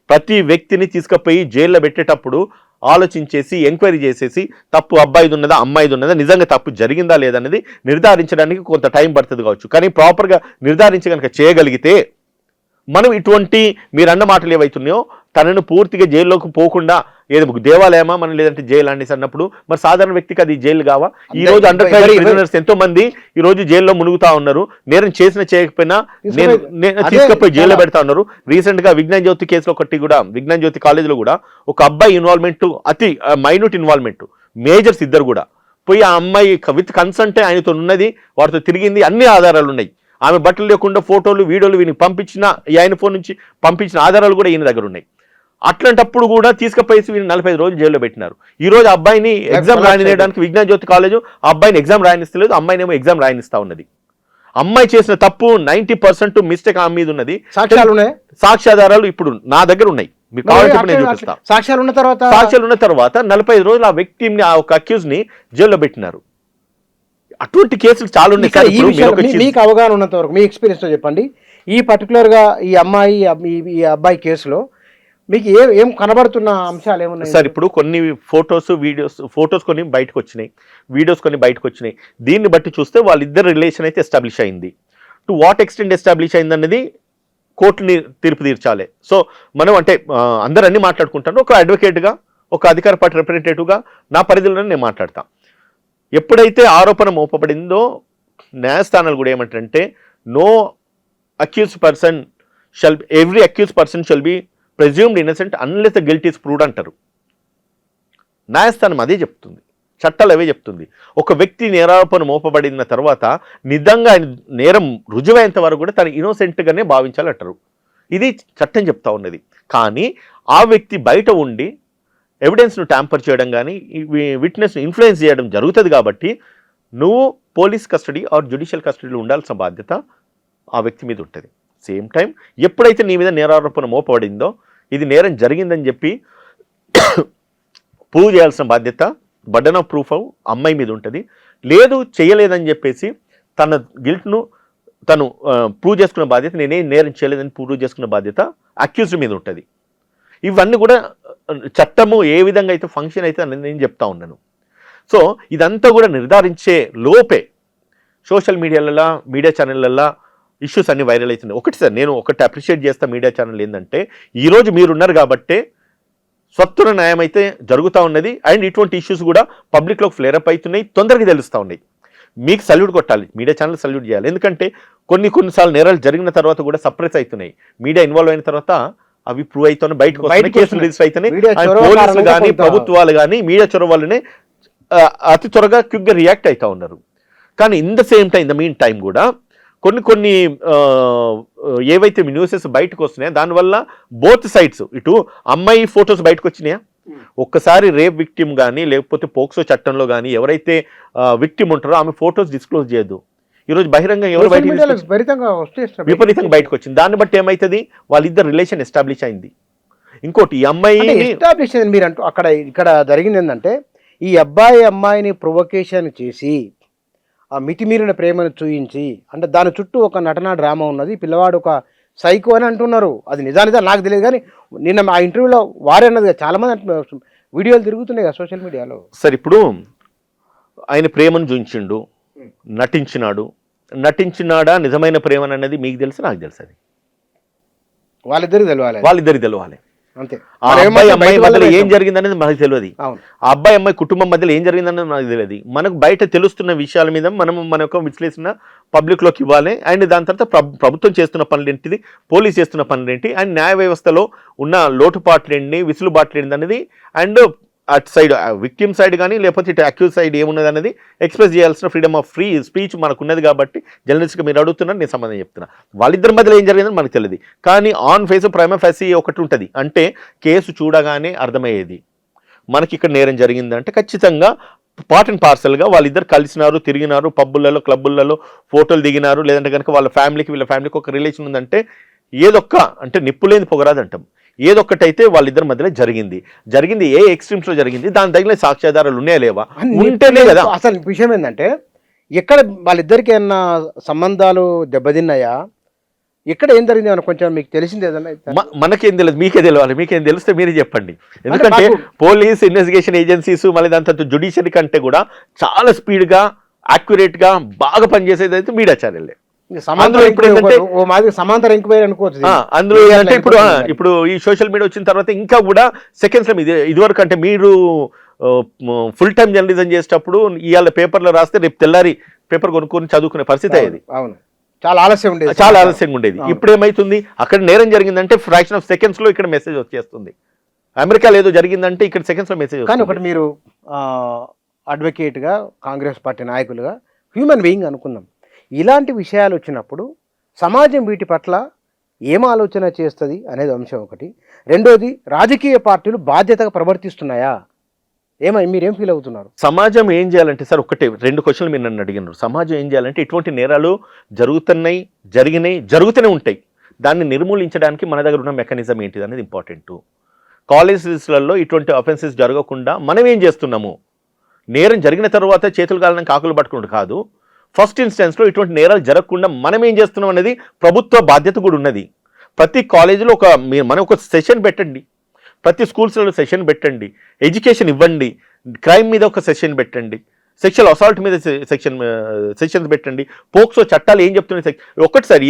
ప్రతి వ్యక్తిని తీసుకుపోయి జైల్లో పెట్టేటప్పుడు ఆలోచించేసి ఎంక్వైరీ చేసేసి తప్పు అబ్బాయిది ఉన్నదా అమ్మాయిది ఉన్నదా, నిజంగా తప్పు జరిగిందా లేదనేది నిర్ధారించడానికి కొంత టైం పడుతుంది కావచ్చు. కానీ ప్రాపర్గా నిర్ధారించి కనుక చేయగలిగితే మనం ఇటువంటి మీరన్న మాటలు ఏవైతున్నాయో తనను పూర్తిగా జైల్లోకి పోకుండా ఏదో దేవాలయమా మనం లేదంటే జైలు అనేసి అన్నప్పుడు మరి సాధారణ వ్యక్తికి అది జైలు కావా? ఈ రోజు అండర్ ట్రయల్ ప్రిజనర్స్ ఎంతో మంది ఈ రోజు జైల్లో మునుగుతా ఉన్నారు, నేరం చేయకపోయినా తీసుకుపోయి జైల్లో పెడతా ఉన్నారు. రీసెంట్ గా విజ్ఞాన్ జ్యోతి కేసులో ఒకటి కూడా, విజ్ఞాన్ జ్యోతి కాలేజీలో కూడా ఒక అబ్బాయి ఇన్వాల్వ్మెంట్, అతి మైన్యూట్ ఇన్వాల్వ్మెంట్, మేజర్స్ ఇద్దరు కూడా పోయి ఆ అమ్మాయి విత్ కన్సంటే ఆయనతో ఉన్నది, వాటితో తిరిగింది, అన్ని ఆధారాలు ఉన్నాయి. ఆమె బట్టలు లేకుండా ఫోటోలు వీడియోలు వీనికి పంపించిన, ఆయన ఫోన్ నుంచి పంపించిన ఆధారాలు కూడా ఈయన దగ్గర ఉన్నాయి. అట్లాంటప్పుడు కూడా తీసుకుపోయి వీళ్ళు 45 రోజులు జైల్లో పెట్టినారు. ఈ రోజు అబ్బాయిని ఎగ్జామ్ రాయడానికి విజ్ఞాన్ జ్యోతి కాలేజు అబ్బాయిని ఎగ్జామ్ రాయనిస్తలేదు, అమ్మాయిని ఏమో ఎగ్జామ్ రాయనిస్తా ఉన్నది. అమ్మాయి చేసిన తప్పు 90% మిస్టేక్ ఆమె మీద ఉన్నది. సాక్ష్యాధారాలు ఇప్పుడు నా దగ్గర ఉన్నాయి, మీరు కావాలంటే నేను చూపిస్తా. సాక్ష్యాలు ఉన్న తర్వాత 45 రోజులు ఆ వ్యక్తిని, ఆ ఒక అక్యూజ్ ని జైల్లో పెట్టినారు. అటువంటి కేసులు చాలా ఉన్నాయి. మీకు అవగాహన ఉన్నంత వరకు మీ ఎక్స్పీరియన్స్ తో చెప్పండి, ఈ పర్టికులర్ గా ఈ అబ్బాయి కేసులో మీకు ఏం కనబడుతున్న అంశాలు ఏమున్నాయి సార్? ఇప్పుడు కొన్ని ఫొటోస్ కొన్ని బయటకు వచ్చినాయి, వీడియోస్ కొన్ని బయటకు వచ్చినాయి. దీన్ని బట్టి చూస్తే వాళ్ళిద్దరు రిలేషన్ అయితే ఎస్టాబ్లిష్ అయింది. టు వాట్ ఎక్స్టెంట్ ఎస్టాబ్లిష్ అయింది అన్నది కోర్టుని తీర్పు తీర్చాలి. సో మనం అంటే అందరూ అన్ని మాట్లాడుకుంటాను, ఒక అడ్వకేట్గా, ఒక అధికార పార్టీ రిప్రజెంటేటివ్గా నా పరిధిలోనే నేను మాట్లాడతా. ఎప్పుడైతే ఆరోపణ మోపబడిందో న్యాయస్థానాలు కూడా ఏమంటారంటే every accuse person shall be presumed innocent unless the guilt is proved అంటారు. న్యాయస్థానం అదే చెప్తుంది, చట్టాలు అవే చెప్తుంది. ఒక వ్యక్తి నేరారోపణ మోపబడిన తర్వాత నిజంగా నేరం రుజువైనంత వరకు కూడా తను ఇన్నోసెంట్గానే భావించాలంటారు. ఇది చట్టం చెప్తా ఉన్నది. కానీ ఆ వ్యక్తి బయట ఉండి ఎవిడెన్స్ను ట్యాంపర్ చేయడం కానీ విట్నెస్ను ఇన్ఫ్లుయెన్స్ చేయడం జరుగుతుంది. కాబట్టి నువ్వు పోలీస్ కస్టడీ ఆర్ జ్యుడిషియల్ కస్టడీలో ఉండాల్సిన బాధ్యత ఆ వ్యక్తి మీద ఉంటుంది. సేమ్ టైం ఎప్పుడైతే నీ మీద నేరారోపణ మోపబడిందో ఇది నేరం జరిగిందని చెప్పి ప్రూవ్ చేయాల్సిన బాధ్యత బర్డెన్ ఆఫ్ ప్రూఫ్ అమ్మాయి మీద ఉంటుంది. లేదు చేయలేదని చెప్పేసి తన గిల్ట్ను తను ప్రూవ్ చేసుకున్న బాధ్యత, నేనేం నేరం చేయలేదని ప్రూవ్ చేసుకున్న బాధ్యత అక్యూజ్డ్ మీద ఉంటుంది. ఇవన్నీ కూడా చట్టము ఏ విధంగా అయితే ఫంక్షన్ అయితే అని నేను చెప్తా ఉన్నాను. సో ఇదంతా కూడా నిర్ధారించే లోపే సోషల్ మీడియాలలో మీడియా ఛానళ్ళల్లో ఇష్యూస్ అన్ని వైరల్ అవుతున్నాయి. ఒకటి సార్, నేను ఒకటి అప్రిషియేట్ చేస్తా మీడియా ఛానల్ ఏంటంటే ఈరోజు మీరున్నారు కాబట్టే స్వత్వర న్యాయం అయితే జరుగుతూ ఉన్నది. అండ్ ఇటువంటి ఇష్యూస్ కూడా పబ్లిక్లోకి ఫ్లేరప్ అవుతున్నాయి, తొందరగా తెలుస్తూ ఉన్నాయి. మీకు సల్యూట్ కొట్టాలి, మీడియా ఛానల్ సల్యూట్ చేయాలి. ఎందుకంటే కొన్నిసార్లు నేరాలు జరిగిన తర్వాత కూడా సప్రెస్ అవుతున్నాయి. మీడియా ఇన్వాల్వ్ అయిన తర్వాత అవి ప్రూవ్ అవుతున్నాయి, బయటకు వస్తున్నాయి, కేసులు రిజిస్టర్ అవుతున్నాయి. పోలీసులు కానీ ప్రభుత్వాలు కానీ మీడియా చొరవ వల్లనే అతి త్వరగా క్విక్గా రియాక్ట్ అవుతూ ఉన్నారు. కానీ in the same time, the mean time కూడా కొన్ని ఏవైతే న్యూసెస్ బయటకు వస్తున్నాయో దానివల్ల బోత్ సైడ్స్, ఇటు అమ్మాయి ఫొటోస్ బయటకు వచ్చినాయా, ఒక్కసారి రేప్ విక్టిమ్ కానీ లేకపోతే పోక్సో చట్టంలో కానీ ఎవరైతే విక్టిమ్ ఉంటారో ఆమె ఫొటోస్ డిస్క్లోజ్ చేయదు. ఈరోజు బహిరంగ ఎవరు విపరీతంగా బయటకు వచ్చింది. దాన్ని బట్టి ఏమవుతుంది, వాళ్ళిద్దరు రిలేషన్ ఎస్టాబ్లిష్ అయింది. ఇంకోటి ఈ అమ్మాయి ఎస్టాబ్లిష్ అయింది మీరు అంటూ ఇక్కడ జరిగింది ఏంటంటే ఈ అమ్మాయిని ప్రొవొకేషన్ చేసి ఆ మితిమీరిన ప్రేమను చూయించి, అంటే దాని చుట్టూ ఒక నటనా డ్రామా ఉన్నది, పిల్లవాడు ఒక సైకో అని అంటున్నారు. అది నిజానిజా నాకు తెలియదు, కానీ నిన్న ఆ ఇంటర్వ్యూలో వారే అన్నది చాలామంది వీడియోలు తిరుగుతున్నాయి కదా సోషల్ మీడియాలో. సార్ ఇప్పుడు ఆయన ప్రేమను చూయించిండు, నటించినాడా నిజమైన ప్రేమ అనేది మీకు తెలుసు, నాకు తెలుసు. అది వాళ్ళిద్దరికి తెలవాలి అంతే. ఆ అబ్బాయి అమ్మాయి మధ్యలో ఏం జరిగింది అనేది మనకు తెలియదు. ఆ అబ్బాయి అమ్మాయి కుటుంబం మధ్యలో ఏం జరిగిందనేది మనకు తెలియదు. మనకు బయట తెలుస్తున్న విషయాల మీద మన యొక్క విశ్లేషణ పబ్లిక్ లోకి ఇవ్వాలి. అండ్ దాని తర్వాత ప్రభుత్వం చేస్తున్న పనులు ఏంటిది, పోలీస్ చేస్తున్న పనులు ఏంటి, అండ్ న్యాయ వ్యవస్థలో ఉన్న లోటుపాట్లు ఏంటి, విసులుబాట్లు ఏంటి అనేది, అండ్ అటు సైడ్ విక్టిమ్ సైడ్ కానీ లేకపోతే ఇటు అక్యూజ్ సైడ్ ఏమున్నది అనేది ఎక్స్ప్రెస్ చేయాల్సిన ఫ్రీడమ్ ఆఫ్ ఫ్రీ స్పీచ్ మనకు ఉన్నది. కాబట్టి జర్నలిస్ట్గా మీరు అడుగుతున్నారు, నేను సమాధానం చెప్తున్నా. వాళ్ళిద్దరి మధ్యలో ఏం జరిగిందని మనకు తెలియదు. కానీ ఆన్ ఫేస్ ప్రైమా ఫేసి ఒకటి ఉంటుంది, అంటే కేసు చూడగానే అర్థమయ్యేది మనకి ఇక్కడ నేరం జరిగిందంటే ఖచ్చితంగా పార్ట్ అండ్ పార్సల్గా వాళ్ళిద్దరు కలిసినారు, తిరిగినారు, పబ్బులలో క్లబ్బులలో ఫోటోలు దిగినారు, లేదంటే కనుక వాళ్ళ ఫ్యామిలీకి ఒక రిలేషన్ ఉందంటే ఏదొక్క అంటే నిప్పులేని పొగరాదు అంటాం. ఏదొక్కటైతే వాళ్ళిద్దరి మధ్యలో జరిగింది ఏ ఎక్స్ట్రీమ్స్ లో జరిగింది, దాని తగిన సాక్ష్యాధారాలు ఉన్నాయా లేవా, ఉంటేనే కదా. అసలు విషయం ఏంటంటే ఎక్కడ వాళ్ళిద్దరికి ఏమన్నా సంబంధాలు దెబ్బతిన్నాయా, ఎక్కడ ఏం జరిగింది అని కొంచెం మీకు తెలిసింది ఏదన్నా? మనకేం తెలియదు, మీకే తెలియాలి. మీకేం తెలిస్తే మీరే చెప్పండి. ఎందుకంటే పోలీస్ ఇన్వెస్టిగేషన్ ఏజెన్సీస్ మళ్ళీ దాని తర్వాత జ్యుడిషియరీ కంటే కూడా చాలా స్పీడ్గా యాక్యురేట్గా బాగా పనిచేసేది అయితే మీడియా ఛానల్. సమాంతర ఎంక్వైరీ అనుకోవచ్చు. అందులో అంటే ఇప్పుడు ఈ సోషల్ మీడియా వచ్చిన తర్వాత ఇంకా కూడా సెకండ్స్ లో ఇదివరకు అంటే మీరు ఫుల్ టైం జర్నలిజం చేసేటప్పుడు ఇవాళ పేపర్లో రాస్తే రేపు తెల్లారి పేపర్ కొనుక్కొని చదువుకునే పరిస్థితి అయ్యేది. అవును, చాలా ఆలస్యంగా ఉండేది. ఇప్పుడు ఏమైతుంది, అక్కడ నేరం జరిగిందంటే ఫ్రాక్షన్ ఆఫ్ సెకండ్స్ లో ఇక్కడ మెసేజ్ వచ్చేస్తుంది. అమెరికాలో ఏదో జరిగిందంటే ఇక్కడ సెకండ్స్ లో మెసేజ్. కానీ ఒకటి మీరు అడ్వకేట్గా కాంగ్రెస్ పార్టీ నాయకులుగా హ్యూమన్ బీయింగ్ అనుకుందాం, ఇలాంటి విషయాలు వచ్చినప్పుడు సమాజం వీటి పట్ల ఏం ఆలోచన చేస్తుంది అనేది అంశం ఒకటి. రెండోది, రాజకీయ పార్టీలు బాధ్యతగా ప్రవర్తిస్తున్నాయా, మీరేం ఫీల్ అవుతున్నారు? సమాజం ఏం చేయాలంటే సార్, రెండు క్వశ్చన్లు మీరు నన్ను అడిగినారు. సమాజం ఏం చేయాలంటే ఇటువంటి నేరాలు జరుగుతూనే ఉంటాయి. దాన్ని నిర్మూలించడానికి మన దగ్గర ఉన్న మెకానిజం ఏంటిది అనేది ఇంపార్టెంట్. కాలేజెస్లలో ఇటువంటి అఫెన్సెస్ జరగకుండా మనం ఏం చేస్తున్నాము, నేరం జరిగిన తర్వాత చేతులు కాలని కాకులు పట్టుకుంటూ కాదు, ఫస్ట్ ఇన్స్టెన్స్లో ఇటువంటి నేరాలు జరగకుండా మనం ఏం చేస్తున్నాం అనేది ప్రభుత్వ బాధ్యత కూడా ఉన్నది. ప్రతి కాలేజీలో మనం ఒక సెషన్ పెట్టండి, ప్రతి స్కూల్స్లో సెషన్ పెట్టండి, ఎడ్యుకేషన్ ఇవ్వండి, క్రైమ్ మీద ఒక సెషన్ పెట్టండి, సెక్షువల్ అసాల్ట్ మీద సెక్షన్స్ పెట్టండి, పోక్సో చట్టాలు ఏం చెప్తున్నాయి. ఒకటిసారి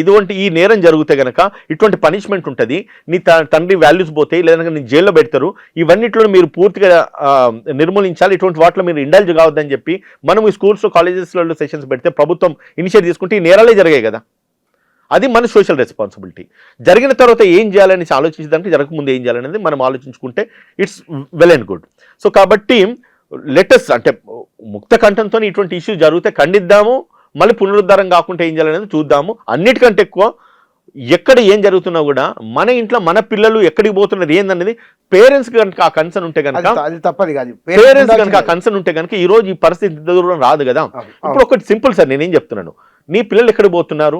ఈ నేరం జరిగితే కనుక ఇటువంటి పనిష్మెంట్ ఉంటుంది, నీ తండ్రి వాల్యూస్ పోతాయి, లేదంటే నీ జైల్లో పెడతారు. ఇవన్నిట్లో మీరు పూర్తిగా నిర్మూలించాలి. ఇటువంటి వాటిలో మీరు ఇండల్జ్ కావద్దని చెప్పి మనం ఈ స్కూల్స్లో కాలేజెస్లలో సెషన్స్ పెడితే ప్రభుత్వం ఇనిషియేట్ తీసుకుంటే ఈ నేరాలే జరిగాయి కదా. అది మన సోషల్ రెస్పాన్సిబిలిటీ. జరిగిన తర్వాత ఏం చేయాలని ఆలోచించడానికి జరగకముందు ఏం చేయాలనేది మనం ఆలోచించుకుంటే it's well and good. So కాబట్టి లెటెస్ట్ అంటే ముక్త కంఠంతో ఇటువంటి ఇష్యూ జరిగితే ఖండిద్దాము, మళ్ళీ పునరుద్ధరణ కాకుండా ఏం చేయాలనేది చూద్దాము. అన్నిటికంటే ఎక్కువ ఎక్కడ ఏం జరుగుతున్నా కూడా మన ఇంట్లో మన పిల్లలు ఎక్కడికి పోతున్నారు ఏందనేది పేరెంట్స్ కనుక ఆ కన్సర్న్ ఉంటే కనుక, అది తప్పది కాదు, పేరెంట్స్ కనుక ఆ కన్సర్న్ ఉంటే కనుక ఈ రోజు ఈ పరిస్థితి ఇంత దూరం రాదు కదా. ఇప్పుడు ఒకటి సింపుల్ సార్, నేనేం చెప్తున్నాను, నీ పిల్లలు ఎక్కడ పోతున్నారు,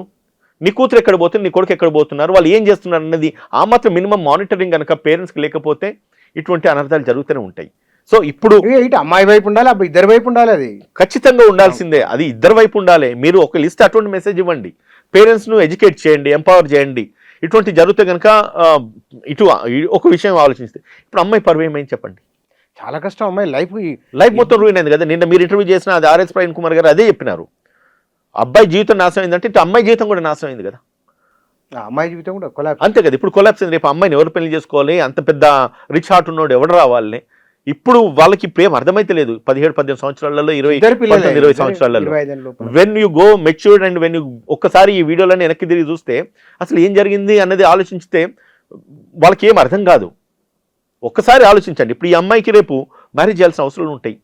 నీ కూతురు ఎక్కడ పోతుంది, నీ కొడుకు ఎక్కడ పోతున్నారు, వాళ్ళు ఏం చేస్తున్నారు అన్నది ఆ మాత్రం మినిమం మానిటరింగ్ కనుక పేరెంట్స్కి లేకపోతే ఇటువంటి అనర్థాలు జరుగుతూనే ఉంటాయి. సో ఇప్పుడు ఇటు అమ్మాయి వైపు ఉండాలి, అబ్బాయి ఇద్దరి వైపు ఉండాలి, అది ఖచ్చితంగా ఉండాల్సిందే, అది ఇద్దరు వైపు ఉండాలి. మీరు ఒక లిస్ట్ అటువంటి మెసేజ్ ఇవ్వండి, పేరెంట్స్ను ఎడ్యుకేట్ చేయండి, ఎంపవర్ చేయండి. ఇటువంటి జరిగితే కనుక ఇటు ఒక విషయం ఆలోచిస్తే ఇప్పుడు అమ్మాయి పరువు ఏమైంది చెప్పండి, చాలా కష్టం. అమ్మాయి లైఫ్ మొత్తం రూయిన్ అయింది కదా. నిన్న మీరు ఇంటర్వ్యూ చేసిన అది ఆర్ఎస్ ప్రవీణ్ కుమార్ గారు అదే చెప్పినారు, అబ్బాయి జీవితం నాశనం అయిందంటే ఇటు అమ్మాయి జీవితం కూడా నాశనం అయింది కదా. అమ్మాయి జీవితం కూడా కొలాప్స్, అంతే కదా. ఇప్పుడు కొలాప్స్ అయింది, రేపు అమ్మాయిని ఎవరు పెళ్లి చేసుకోవాలి, అంత పెద్ద రిచ్ హార్ట్ ఉన్నోడు ఎవడు రావాలి. ఇప్పుడు వాళ్ళకి ప్రేమ అర్థమైతే లేదు, 17-18 సంవత్సరాలలో 20 సంవత్సరాలలో. When you go matured and when you ఒక్కసారి ఈ వీడియోలని వెనక్కి తిరిగి చూస్తే అసలు ఏం జరిగింది అన్నది ఆలోచించితే వాళ్ళకి ఏం అర్థం కాదు. ఒక్కసారి ఆలోచించండి. ఇప్పుడు ఈ అమ్మాయికి రేపు మ్యారేజ్ చేయాల్సిన అవసరాలు ఉంటాయి,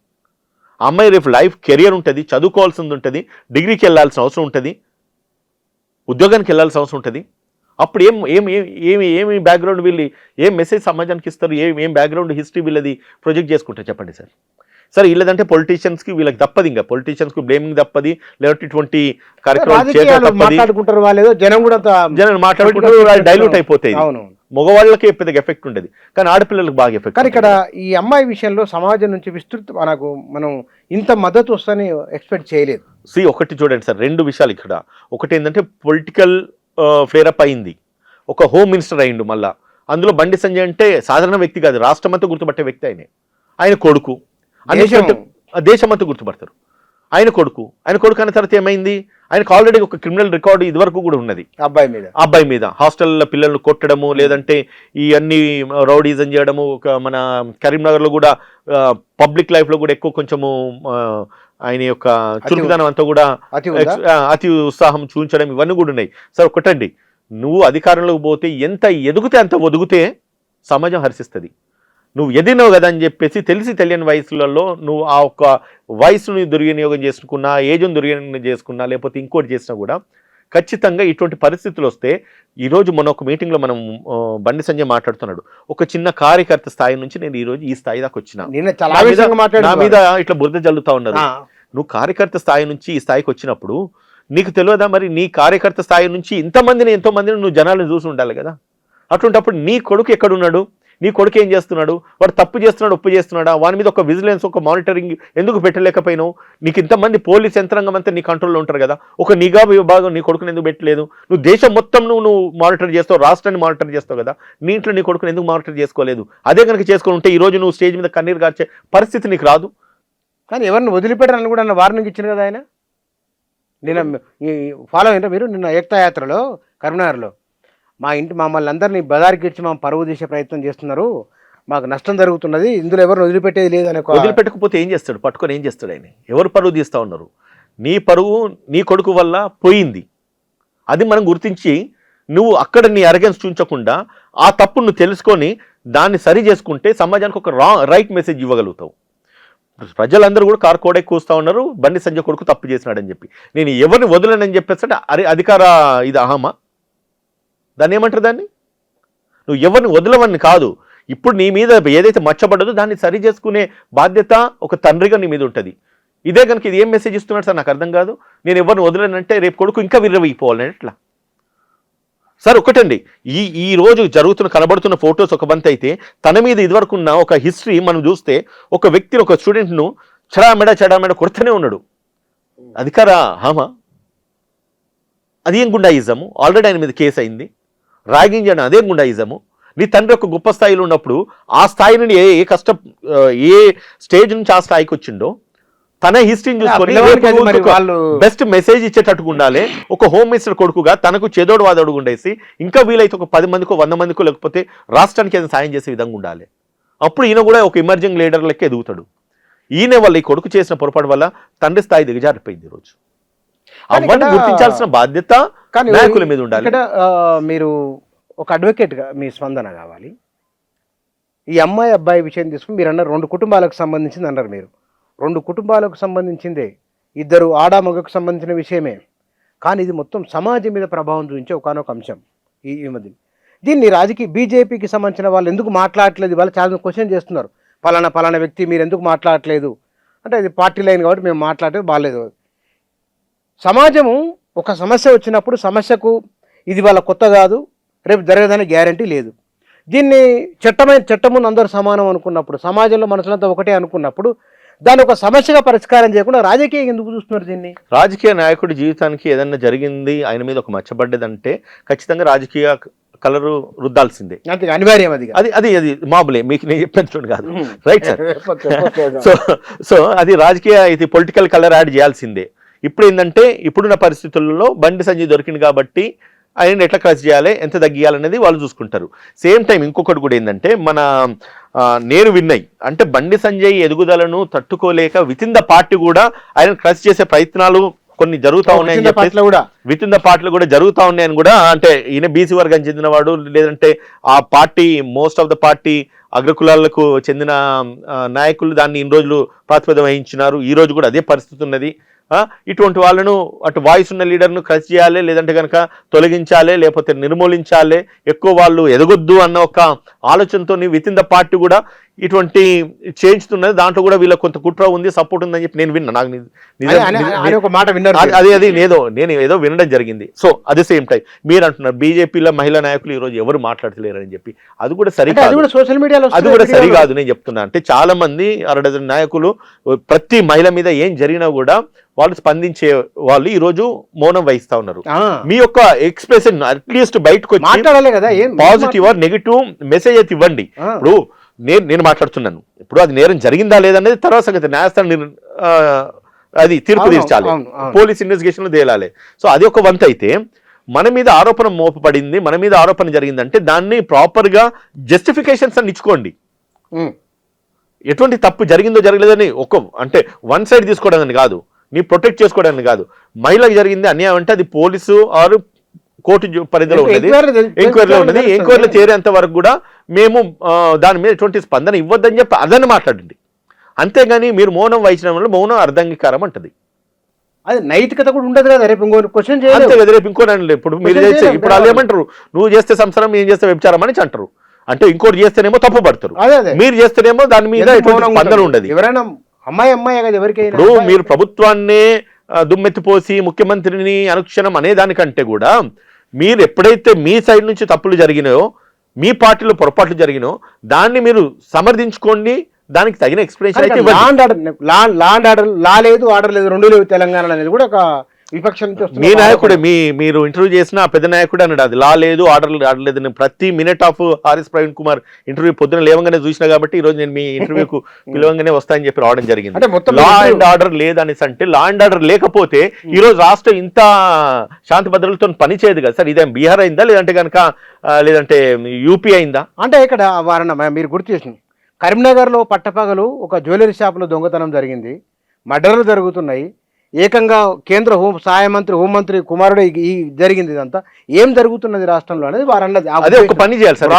ఆ అమ్మాయి రేపు లైఫ్ కెరియర్ ఉంటుంది, చదువుకోవాల్సింది ఉంటుంది, డిగ్రీకి వెళ్ళాల్సిన అవసరం ఉంటుంది, ఉద్యోగానికి వెళ్ళాల్సిన అవసరం ఉంటుంది. అప్పుడు ఏమి బ్యాక్గ్రౌండ్ వీళ్ళు ఏం మెసేజ్ సమాజానికి ఇస్తారు, ఏం బ్యాక్గ్రౌండ్ హిస్టరీ వీళ్ళది ప్రొజెక్ట్ చేసుకుంటారు చెప్పండి సార్. సార్ వీళ్ళదంటే పొలిటీషియన్స్కి వీళ్ళకి తప్పది, ఇంకా పొలిటీషియన్స్కి బ్లేమింగ్ తప్పది, లేకపోతే ఇటువంటి కార్యక్రమాలు మాట్లాడుకుంటారు, వాళ్ళు జనం కూడా మాట్లాడుకుంటారు, డైల్యూట్ అయిపోతాయి. మగవాళ్ళకి పెద్దగా ఎఫెక్ట్ ఉండదు, కానీ ఆడపిల్లలకు బాగా ఎఫెక్ట్. కానీ ఇక్కడ ఈ అమ్మాయి విషయంలో సమాజం నుంచి విస్తృత మనం ఇంత మద్దతు వస్తుందని ఎక్స్పెక్ట్ చేయలేదు. ఒకటి చూడండి సార్, రెండు విషయాలు ఇక్కడ. ఒకటి ఏంటంటే పొలిటికల్ ఫ్లేరప్ అయింది, ఒక హోమ్ మినిస్టర్ అయిండు మళ్ళా. అందులో బండి సంజయ్ అంటే సాధారణ వ్యక్తి కాదు, రాష్ట్రమంతా గుర్తుపట్టే వ్యక్తి ఆయన కొడుకు, దేశమంతా గుర్తుపడతారు. ఆయన కొడుకు అన్న తర్వాత ఏమైంది, ఆయనకు ఆల్రెడీ ఒక క్రిమినల్ రికార్డు ఇదివరకు కూడా ఉన్నది అబ్బాయి మీద హాస్టల్లో పిల్లలను కొట్టడము, లేదంటే ఈ అన్ని రౌడీజం చేయడము. మన కరీంనగర్లో కూడా పబ్లిక్ లైఫ్లో కూడా ఎక్కువ కొంచెము ఆయన యొక్క చురుకుదనం అంతా కూడా అతి ఉత్సాహం చూపించడం, ఇవన్నీ కూడా ఉన్నాయి. సార్ ఒకటండి, నువ్వు అధికారంలోకి పోతే ఎంత ఎదుగుతే అంత ఒదుగుతే సమాజం హర్షిస్తుంది. నువ్వు ఎదిగినావు కదా అని చెప్పేసి తెలిసి తెలియని వయసులలో నువ్వు ఆ ఒక్క వయసుని దుర్వినియోగం చేసుకున్నా, ఏజ్ను దుర్వినియోగం చేసుకున్నా, లేకపోతే ఇంకోటి చేసినా కూడా ఖచ్చితంగా ఇటువంటి పరిస్థితులు వస్తే. ఈరోజు మన ఒక మీటింగ్లో మనం బండి సంజయ్ మాట్లాడుతున్నాడు, ఒక చిన్న కార్యకర్త స్థాయి నుంచి నేను ఈరోజు ఈ స్థాయి దాకా వచ్చిన, నా మీద ఇట్లా బురద జల్లుతా ఉన్నారు. నువ్వు కార్యకర్త స్థాయి నుంచి ఈ స్థాయికి వచ్చినప్పుడు నీకు తెలియదా మరి, నీ కార్యకర్త స్థాయి నుంచి ఎంతో మందిని నువ్వు జనాలను చూసి ఉండాలి కదా. అటువంటిప్పుడు నీ కొడుకు ఎక్కడున్నాడు, నీ కొడుకు ఏం చేస్తున్నాడు, వాడు తప్పు చేస్తున్నాడు ఒప్పు చేస్తున్నాడా, వాని మీద ఒక విజిలెన్స్ ఒక మానిటరింగ్ ఎందుకు పెట్టలేకపోయినావు? నీకు ఇంతమంది పోలీస్ యంత్రాంగం అంతా నీ కంట్రోల్లో ఉంటారు కదా, ఒక నిఘా విభాగం నీ కొడుకుని ఎందుకు పెట్టలేదు? నువ్వు దేశం మొత్తం నువ్వు మానిటర్ చేస్తావు, రాష్ట్రాన్ని మానిటర్ చేస్తావు కదా, నీ ఇంట్లో నీ కొడుకుని ఎందుకు మానిటర్ చేసుకోలేదు? అదే కనుక చేసుకుని ఉంటే ఈరోజు నువ్వు స్టేజ్ మీద కన్నీరు కార్చే పరిస్థితి నీకు రాదు. కానీ ఎవరిని వదిలిపెట్టారని కూడా వార్నింగ్ ఇచ్చిన కదా ఆయన. నిన్న ఫాలో అయినా మీరు, నిన్న ఏకతాయాత్రలో కరీంనగర్లో మమ్మల్ని అందరినీ బజార్కి ఇచ్చి మా పరువు తీసే ప్రయత్నం చేస్తున్నారు, మాకు నష్టం జరుగుతున్నది, ఇందులో ఎవరు వదిలిపెట్టేది లేదని. వదిలిపెట్టకపోతే ఏం చేస్తాడు, పట్టుకొని ఏం చేస్తాడు ఆయన? ఎవరు పరువు తీస్తూ ఉన్నారు? నీ పరువు నీ కొడుకు వల్ల పోయింది, అది మనం గుర్తించి నువ్వు అక్కడ నీ అరగెన్స్ చూపించకుండా ఆ తప్పు నువ్వు తెలుసుకొని దాన్ని సరి చేసుకుంటే సమాజానికి ఒక రైట్ మెసేజ్ ఇవ్వగలుగుతావు. ప్రజలందరూ కూడా కారు కోడే కూస్తూ ఉన్నారు, బండి సంజయ్ కొడుకు తప్పు చేసినాడని చెప్పి. నేను ఎవరిని వదలనని చెప్పేస్తే అధికార ఇది అహమా? దాన్ని ఏమంటారు? దాన్ని నువ్వు ఎవరిని వదలవని కాదు, ఇప్పుడు నీ మీద ఏదైతే మచ్చబడ్డదో దాన్ని సరి చేసుకునే బాధ్యత ఒక తండ్రిగా నీ మీద ఉంటుంది. ఇదే కనుక ఇది ఏం మెసేజ్ ఇస్తున్నాడు సార్ నాకు అర్థం కాదు. నేను ఎవరిని వదలనంటే రేపు కొడుకు ఇంకా విర్రవీగిపోవాలని ఎట్లా సార్? ఒకటండి, ఈ రోజు జరుగుతున్న కనబడుతున్న ఫొటోస్ ఒక బంత్ అయితే తన మీద ఇదివరకు ఉన్న ఒక హిస్టరీ మనం చూస్తే ఒక వ్యక్తిని ఒక స్టూడెంట్ను చెడామెడ కొడుతూనే ఉన్నాడు. అధికార హామా? అది ఏం గుండాయిజము? ఆల్రెడీ ఆయన మీద కేసు అయింది. ర్యాగింగ్ చేయడం అదేం గుండాయిజము? నీ తండ్రి ఒక గొప్ప స్థాయిలో ఉన్నప్పుడు ఆ స్థాయి నుండి ఏ స్టేజ్ నుంచి ఆ స్థాయికి వచ్చిండో తన హిస్టరీని చూసుకొని బెస్ట్ మెసేజ్ ఇచ్చేటట్టుగా ఉండాలి. ఒక హోమ్ మినిస్టర్ కొడుకుగా తనకు చేదోడు వాదోడు ఉండేసి ఇంకా వీలైతే ఒక 10 మందికో 100 మందికో లేకపోతే రాష్ట్రానికి ఏదైనా సాయం చేసే విధంగా ఉండాలి. అప్పుడు ఈయన కూడా ఒక ఎమర్జింగ్ లీడర్ లెక్క ఎదుగుతాడు. ఈయన వల్ల ఈ కొడుకు చేసిన పొరపాటు వల్ల తండ్రి స్థాయి దిగజారిపోయింది. ఈరోజు అవన్నీ గుర్తించాల్సిన బాధ్యత నాయకుల మీద ఉండాలి. ఇక్కడ మీరు ఒక అడ్వకేట్గా మీ స్పందన కావాలి. ఈ అమ్మాయి అబ్బాయి విషయం తీసుకుని మీరు అన్నారు 2 కుటుంబాలకు సంబంధించింది అన్నారు. మీరు 2 కుటుంబాలకు సంబంధించిందే, ఇద్దరు ఆడ మగకు సంబంధించిన విషయమే, కానీ ఇది మొత్తం సమాజం మీద ప్రభావం చూపించే ఒకానొక అంశం. ఈ మధ్య దీన్ని రాజకీయ బీజేపీకి సంబంధించిన వాళ్ళు ఎందుకు మాట్లాడట్లేదు, వాళ్ళు చాలా క్వశ్చన్ చేస్తున్నారు. పలానా వ్యక్తి మీరు ఎందుకు మాట్లాడట్లేదు అంటే, అది పార్టీ లైన్ కాబట్టి మేము మాట్లాడలేదు బాగాలేదు. సమాజము ఒక సమస్య వచ్చినప్పుడు సమస్యకు ఇది వాళ్ళ కొత్త కాదు, రేపు జరగదని గ్యారంటీ లేదు. దీన్ని చట్టమును అందరూ సమానం అనుకున్నప్పుడు, సమాజంలో మనుషులంతా ఒకటే అనుకున్నప్పుడు, దాన్ని ఒక సమస్యగా పరిష్కారం చేయకుండా రాజకీయం ఎందుకు చూస్తున్నారు దీన్ని? రాజకీయ నాయకుడి జీవితానికి ఏదన్నా జరిగింది, ఆయన మీద ఒక మచ్చబడ్డదంటే ఖచ్చితంగా రాజకీయ కలరు రుద్దాల్సిందే, అంతే అనివార్యం. అది మామూలే, మీకు నేను చెప్పినట్టు కాదు, రైట్ సార్. సో అది రాజకీయ ఇది పొలిటికల్ కలర్ యాడ్ చేయాల్సిందే. ఇప్పుడు ఏంటంటే ఇప్పుడున్న పరిస్థితుల్లో బండి సంజయ్ దొరికింది కాబట్టి ఆయన ఎట్లా క్రష్ చేయాలి, ఎంత తగ్గియాలనేది వాళ్ళు చూసుకుంటారు. సేమ్ టైం ఇంకొకటి కూడా ఏంటంటే, మన నేను విన్నై అంటే బండి సంజయ్ ఎదుగుదలను తట్టుకోలేక విత్ ఇన్ ద పార్టీ కూడా ఆయన క్రష్ చేసే ప్రయత్నాలు కొన్ని జరుగుతూ ఉన్నాయని చెప్పేసి కూడా విత్ ఇన్ ద పార్టీలు కూడా జరుగుతూ ఉన్నాయని కూడా, అంటే ఈయన బీసీ వర్గం చెందినవాడు, లేదంటే ఆ party most of the party అగ్రకులాలకు చెందిన నాయకులు దాన్ని ఇన్ని రోజులు ప్రాతిపదిక వహించినారు, ఈ రోజు కూడా అదే పరిస్థితి ఉన్నది. ఇటువంటి వాళ్ళను అటు వాయిస్ ఉన్న లీడర్ను క్రష్ చేయాలి, లేదంటే కనుక తొలగించాలి, లేకపోతే నిర్మూలించాలి, ఎక్కువ వాళ్ళు ఎదగొద్దు అన్న ఒక ఆలోచనతో విత్ ఇన్ ద పార్టీ కూడా ఇటువంటి చేయించుతున్నది. దాంట్లో కూడా వీళ్ళకి కొంత కుట్ర ఉంది, సపోర్ట్ ఉందని చెప్పి నేను విన్నా. నాకు నేను ఏదో వినడం జరిగింది. సో అదే సేమ్ టైం మీరు అంటున్నారు బీజేపీలో మహిళా నాయకులు ఈ రోజు ఎవరు మాట్లాడలేరని చెప్పి, అది కూడా సరికాదు, సోషల్ మీడియాలో అది కూడా సరికాదు. నేను చెప్తున్నా అంటే చాలా మంది 6 నాయకులు ప్రతి మహిళ మీద ఏం జరిగినా కూడా వాళ్ళు స్పందించే వాళ్ళు ఈ రోజు మౌనం వహిస్తా ఉన్నారు. మీ యొక్క ఎక్స్ప్రెషన్ అట్లీస్ట్ బయటకు వచ్చి పాజిటివ్ ఆర్ నెగిటివ్ మెసేజ్ అయితే ఇవ్వండి. ఇప్పుడు నేను మాట్లాడుతున్నాను, ఇప్పుడు అది నేరం జరిగిందా లేదనేది తర్వాత సంగతి, న్యాయస్థానం అది తీర్పు తీర్చాలి, పోలీస్ ఇన్వెస్టిగేషన్ తేలాలి. సో అది ఒక వంత అయితే, మన మీద ఆరోపణ మోపబడింది, మన మీద ఆరోపణ జరిగిందంటే దాన్ని ప్రాపర్ గా జస్టిఫికేషన్స్ అని ఇచ్చుకోండి. ఎటువంటి తప్పు జరిగిందో జరగలేదని అంటే వన్ సైడ్ తీసుకోవడానికి కాదు, నీ ప్రొటెక్ట్ చేసుకోవడానికి కాదు. మహిళకు జరిగింది అన్యాయం అంటే అది పోలీసు ఆరు కోర్టు పరిధిలో ఉన్నది, ఎంక్వైరీలో ఉన్నది. ఎంక్వైరీలో చేరేంత వరకు కూడా మేము దాని మీద ఎటువంటి స్పందన ఇవ్వద్దని చెప్పి అదని మాట్లాడండి. అంతేగాని మీరు మౌనం వహించడం వల్ల మౌనం అర్ధంగీకారం అంటది. అది నైతికత కూడా ఉండదు కదా, రేపు ఇంకో క్వశ్చన్ అంతే కదా, రేపు ఇంకో ఇప్పుడు మీరు చేస్తే ఇప్పుడు వాళ్ళు ఏమంటారు, నువ్వు చేస్తే సంసారం, ఏం చేస్తే వ్యభిచారం అని అంటారు. అంటే ఇంకోటి చేస్తేనేమో తప్పు పడతారు, మీరు చేస్తేనేమో దాని మీద ఎటువంటి స్పందన ఉండదు. ఎవరైనా అమ్మాయి కదా ఎవరికైనా. ఇప్పుడు మీరు ప్రభుత్వాన్నే దుమ్మెత్తిపోసి ముఖ్యమంత్రిని అనుక్షణం అనేదానికంటే కూడా మీరు ఎప్పుడైతే మీ సైడ్ నుంచి తప్పులు జరిగినాయో, మీ పార్టీలో పొరపాట్లు జరిగినాయో దాన్ని మీరు సమర్థించుకోండి, దానికి తగిన ఎక్స్ప్లెనేషన్ అయితే ఆర్డర్ లేదు, 2 లేవు తెలంగాణ అనేది కూడా ఒక విపక్షం. మీ నాయకుడే మీరు ఇంటర్వ్యూ చేసిన పెద్ద నాయకుడు అన్నాడు, అది లా లేదు ఆర్డర్ లేదు. ప్రతి minute of RS Praveen Kumar interview పొద్దున లేవంగానే చూసినా కాబట్టి ఈ రోజు నేను మీ ఇంటర్వ్యూకు పిలవంగానే వస్తాయని చెప్పి రావడం జరిగింది. లా అండ్ ఆర్డర్ లేదనేసి అంటే, లా అండ్ ఆర్డర్ లేకపోతే ఈ రోజు రాష్ట్రం ఇంత శాంతి భద్రతలతో పని చేయదు కదా సార్. ఇదేం బీహార్ అయిందా, లేదంటే యూపీ అయిందా? అంటే ఇక్కడ వారణ మీరు గుర్తు చేసింది, కరీంనగర్లో పట్టపగలు ఒక జ్యువెలరీ షాపులో దొంగతనం జరిగింది, మర్డర్లు జరుగుతున్నాయి, ఏకంగా కేంద్ర హోంమంత్రి కుమారుడు ఈ జరిగింది. ఇదంతా ఏం జరుగుతున్నది రాష్ట్రంలో అనేది వారన్నది. అదే ఒక పని చేయాలి సార్.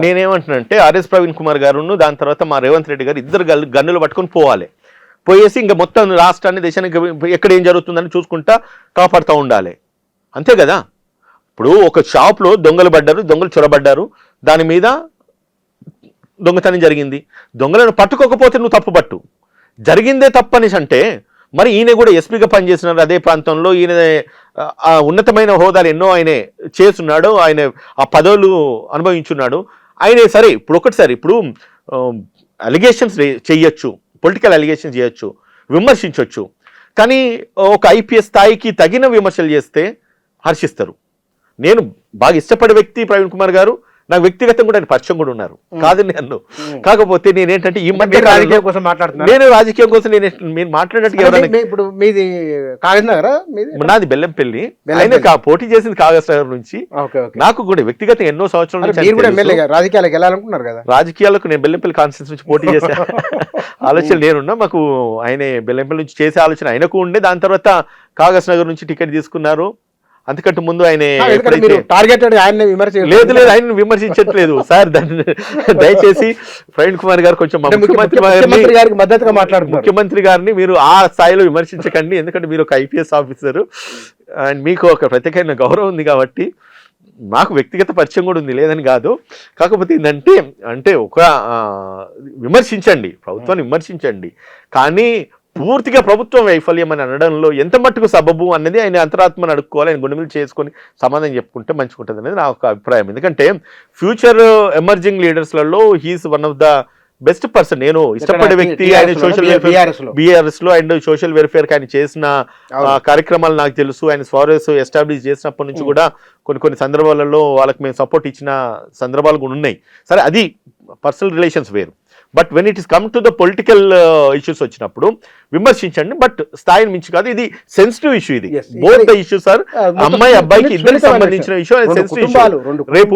నేనేమంటున్నానంటే ఆర్ఎస్ ప్రవీణ్ కుమార్ గారును దాని తర్వాత మా రేవంత్ రెడ్డి గారు ఇద్దరు గన్నులు పట్టుకొని పోయేసి ఇంకా మొత్తం రాష్ట్రాన్ని దేశానికి ఎక్కడ ఏం జరుగుతుందని చూసుకుంటా కాపాడుతూ ఉండాలి, అంతే కదా. ఇప్పుడు ఒక షాప్లో దొంగలు చొరబడ్డారు, దాని మీద దొంగతనం జరిగింది, దొంగలను పట్టుకోకపోతే నువ్వు తప్పు పట్టు, జరిగిందే తప్పనిసి అంటే మరి ఈయన కూడా ఎస్పీగా పనిచేస్తున్నారు అదే ప్రాంతంలో, ఈయన ఉన్నతమైన హోదాలు ఎన్నో ఆయన చేస్తున్నాడు, ఆయన ఆ పదవులు అనుభవించున్నాడు ఆయనే. సరే ఇప్పుడు ఒకటిసారి ఇప్పుడు అలిగేషన్స్ చేయొచ్చు, పొలిటికల్ అలిగేషన్స్ చేయొచ్చు, విమర్శించవచ్చు, కానీ ఒక ఐపీఎస్ స్థాయికి తగిన విమర్శలు చేస్తే హర్షిస్తారు. నేను బాగా ఇష్టపడే వ్యక్తి ప్రవీణ్ కుమార్ గారు, నాకు వ్యక్తిగతంగా కూడా ఆయన పరిచయం కూడా ఉన్నారు కాదు నన్ను. కాకపోతే నేనేంటంటే ఈ మధ్య రాజకీయం కోసం మాట్లాడుతున్నాను, నేను రాజకీయం కోసం మీరు మాట్లాడినట్టు. ఇప్పుడు మీది కాగజ్ నగర్, నాది బెల్లంపల్లి, ఆయన పోటీ చేసింది కాగజ్ నగర్ నుంచి. నాకు కూడా వ్యక్తిగతంగా ఎన్నో సంవత్సరాల నుంచి రాజకీయాలకు వెళ్ళాలనుకున్నారు కదా, రాజకీయాలకు నేను బెల్లంపల్లి కాన్స్టిట్యూన్సీ నుంచి పోటీ చేసే ఆలోచన నేనున్నా. మాకు ఆయన బెల్లంపల్లి నుంచి చేసే ఆలోచన ఆయనకు ఉండే, దాని తర్వాత కాగజ్ నగర్ నుంచి టికెట్ తీసుకున్నారు. అంతకంటే ముందు ఆయన లేదు ఆయన విమర్శించట్లేదు సార్. దయచేసి ప్రవీణ్ కుమార్ గారు కొంచెం ముఖ్యమంత్రి గారిని మీరు ఆ స్థాయిలో విమర్శించకండి, ఎందుకంటే మీరు ఒక ఐపీఎస్ ఆఫీసర్ అండ్ మీకు ఒక ప్రత్యేకమైన గౌరవం ఉంది కాబట్టి నాకు వ్యక్తిగత పరిచయం కూడా ఉంది, లేదని కాదు. కాకపోతే ఏంటంటే అంటే ఒక విమర్శించండి, ప్రభుత్వాన్ని విమర్శించండి, కానీ పూర్తిగా ప్రభుత్వం వైఫల్యం అని అనడంలో ఎంత మట్టుకు సబబు అన్నది ఆయన అంతరాత్మను అడుక్కోవాలి, ఆయన గుండె మీద చేసుకొని సమాధానం చెప్పుకుంటే మంచిగా ఉంటుంది అనేది నా ఒక అభిప్రాయం. ఎందుకంటే ఫ్యూచర్ ఎమర్జింగ్ లీడర్స్లలో he is one of the best person. నేను ఇష్టపడే వ్యక్తి. ఆయన సోషల్ వెల్ఫేర్ బీఆర్ఎస్ లో అండ్ సోషల్ వెల్ఫేర్ ఆయన చేసిన కార్యక్రమాలు నాకు తెలుసు. ఆయన స్వారస్ ఎస్టాబ్లిష్ చేసినప్పటి నుంచి కూడా కొన్ని సందర్భాలలో వాళ్ళకి మేము సపోర్ట్ ఇచ్చిన సందర్భాలు కూడా ఉన్నాయి. సరే, అది పర్సనల్ రిలేషన్స్ వేరు. But when it is come to the political issues వచ్చినప్పుడు విమర్శించండి, బట్ స్థాయిని మించి కాదు. ఇది సెన్సిటివ్ ఇష్యూ. ఇది బోత్ ద ఇష్యూస్ సార్, అమ్మాయి అబ్బాయికి ఇద్దరికి సంబంధించిన ఇష్యూ, సెన్సిటివ్ ఇష్యూ. రేపు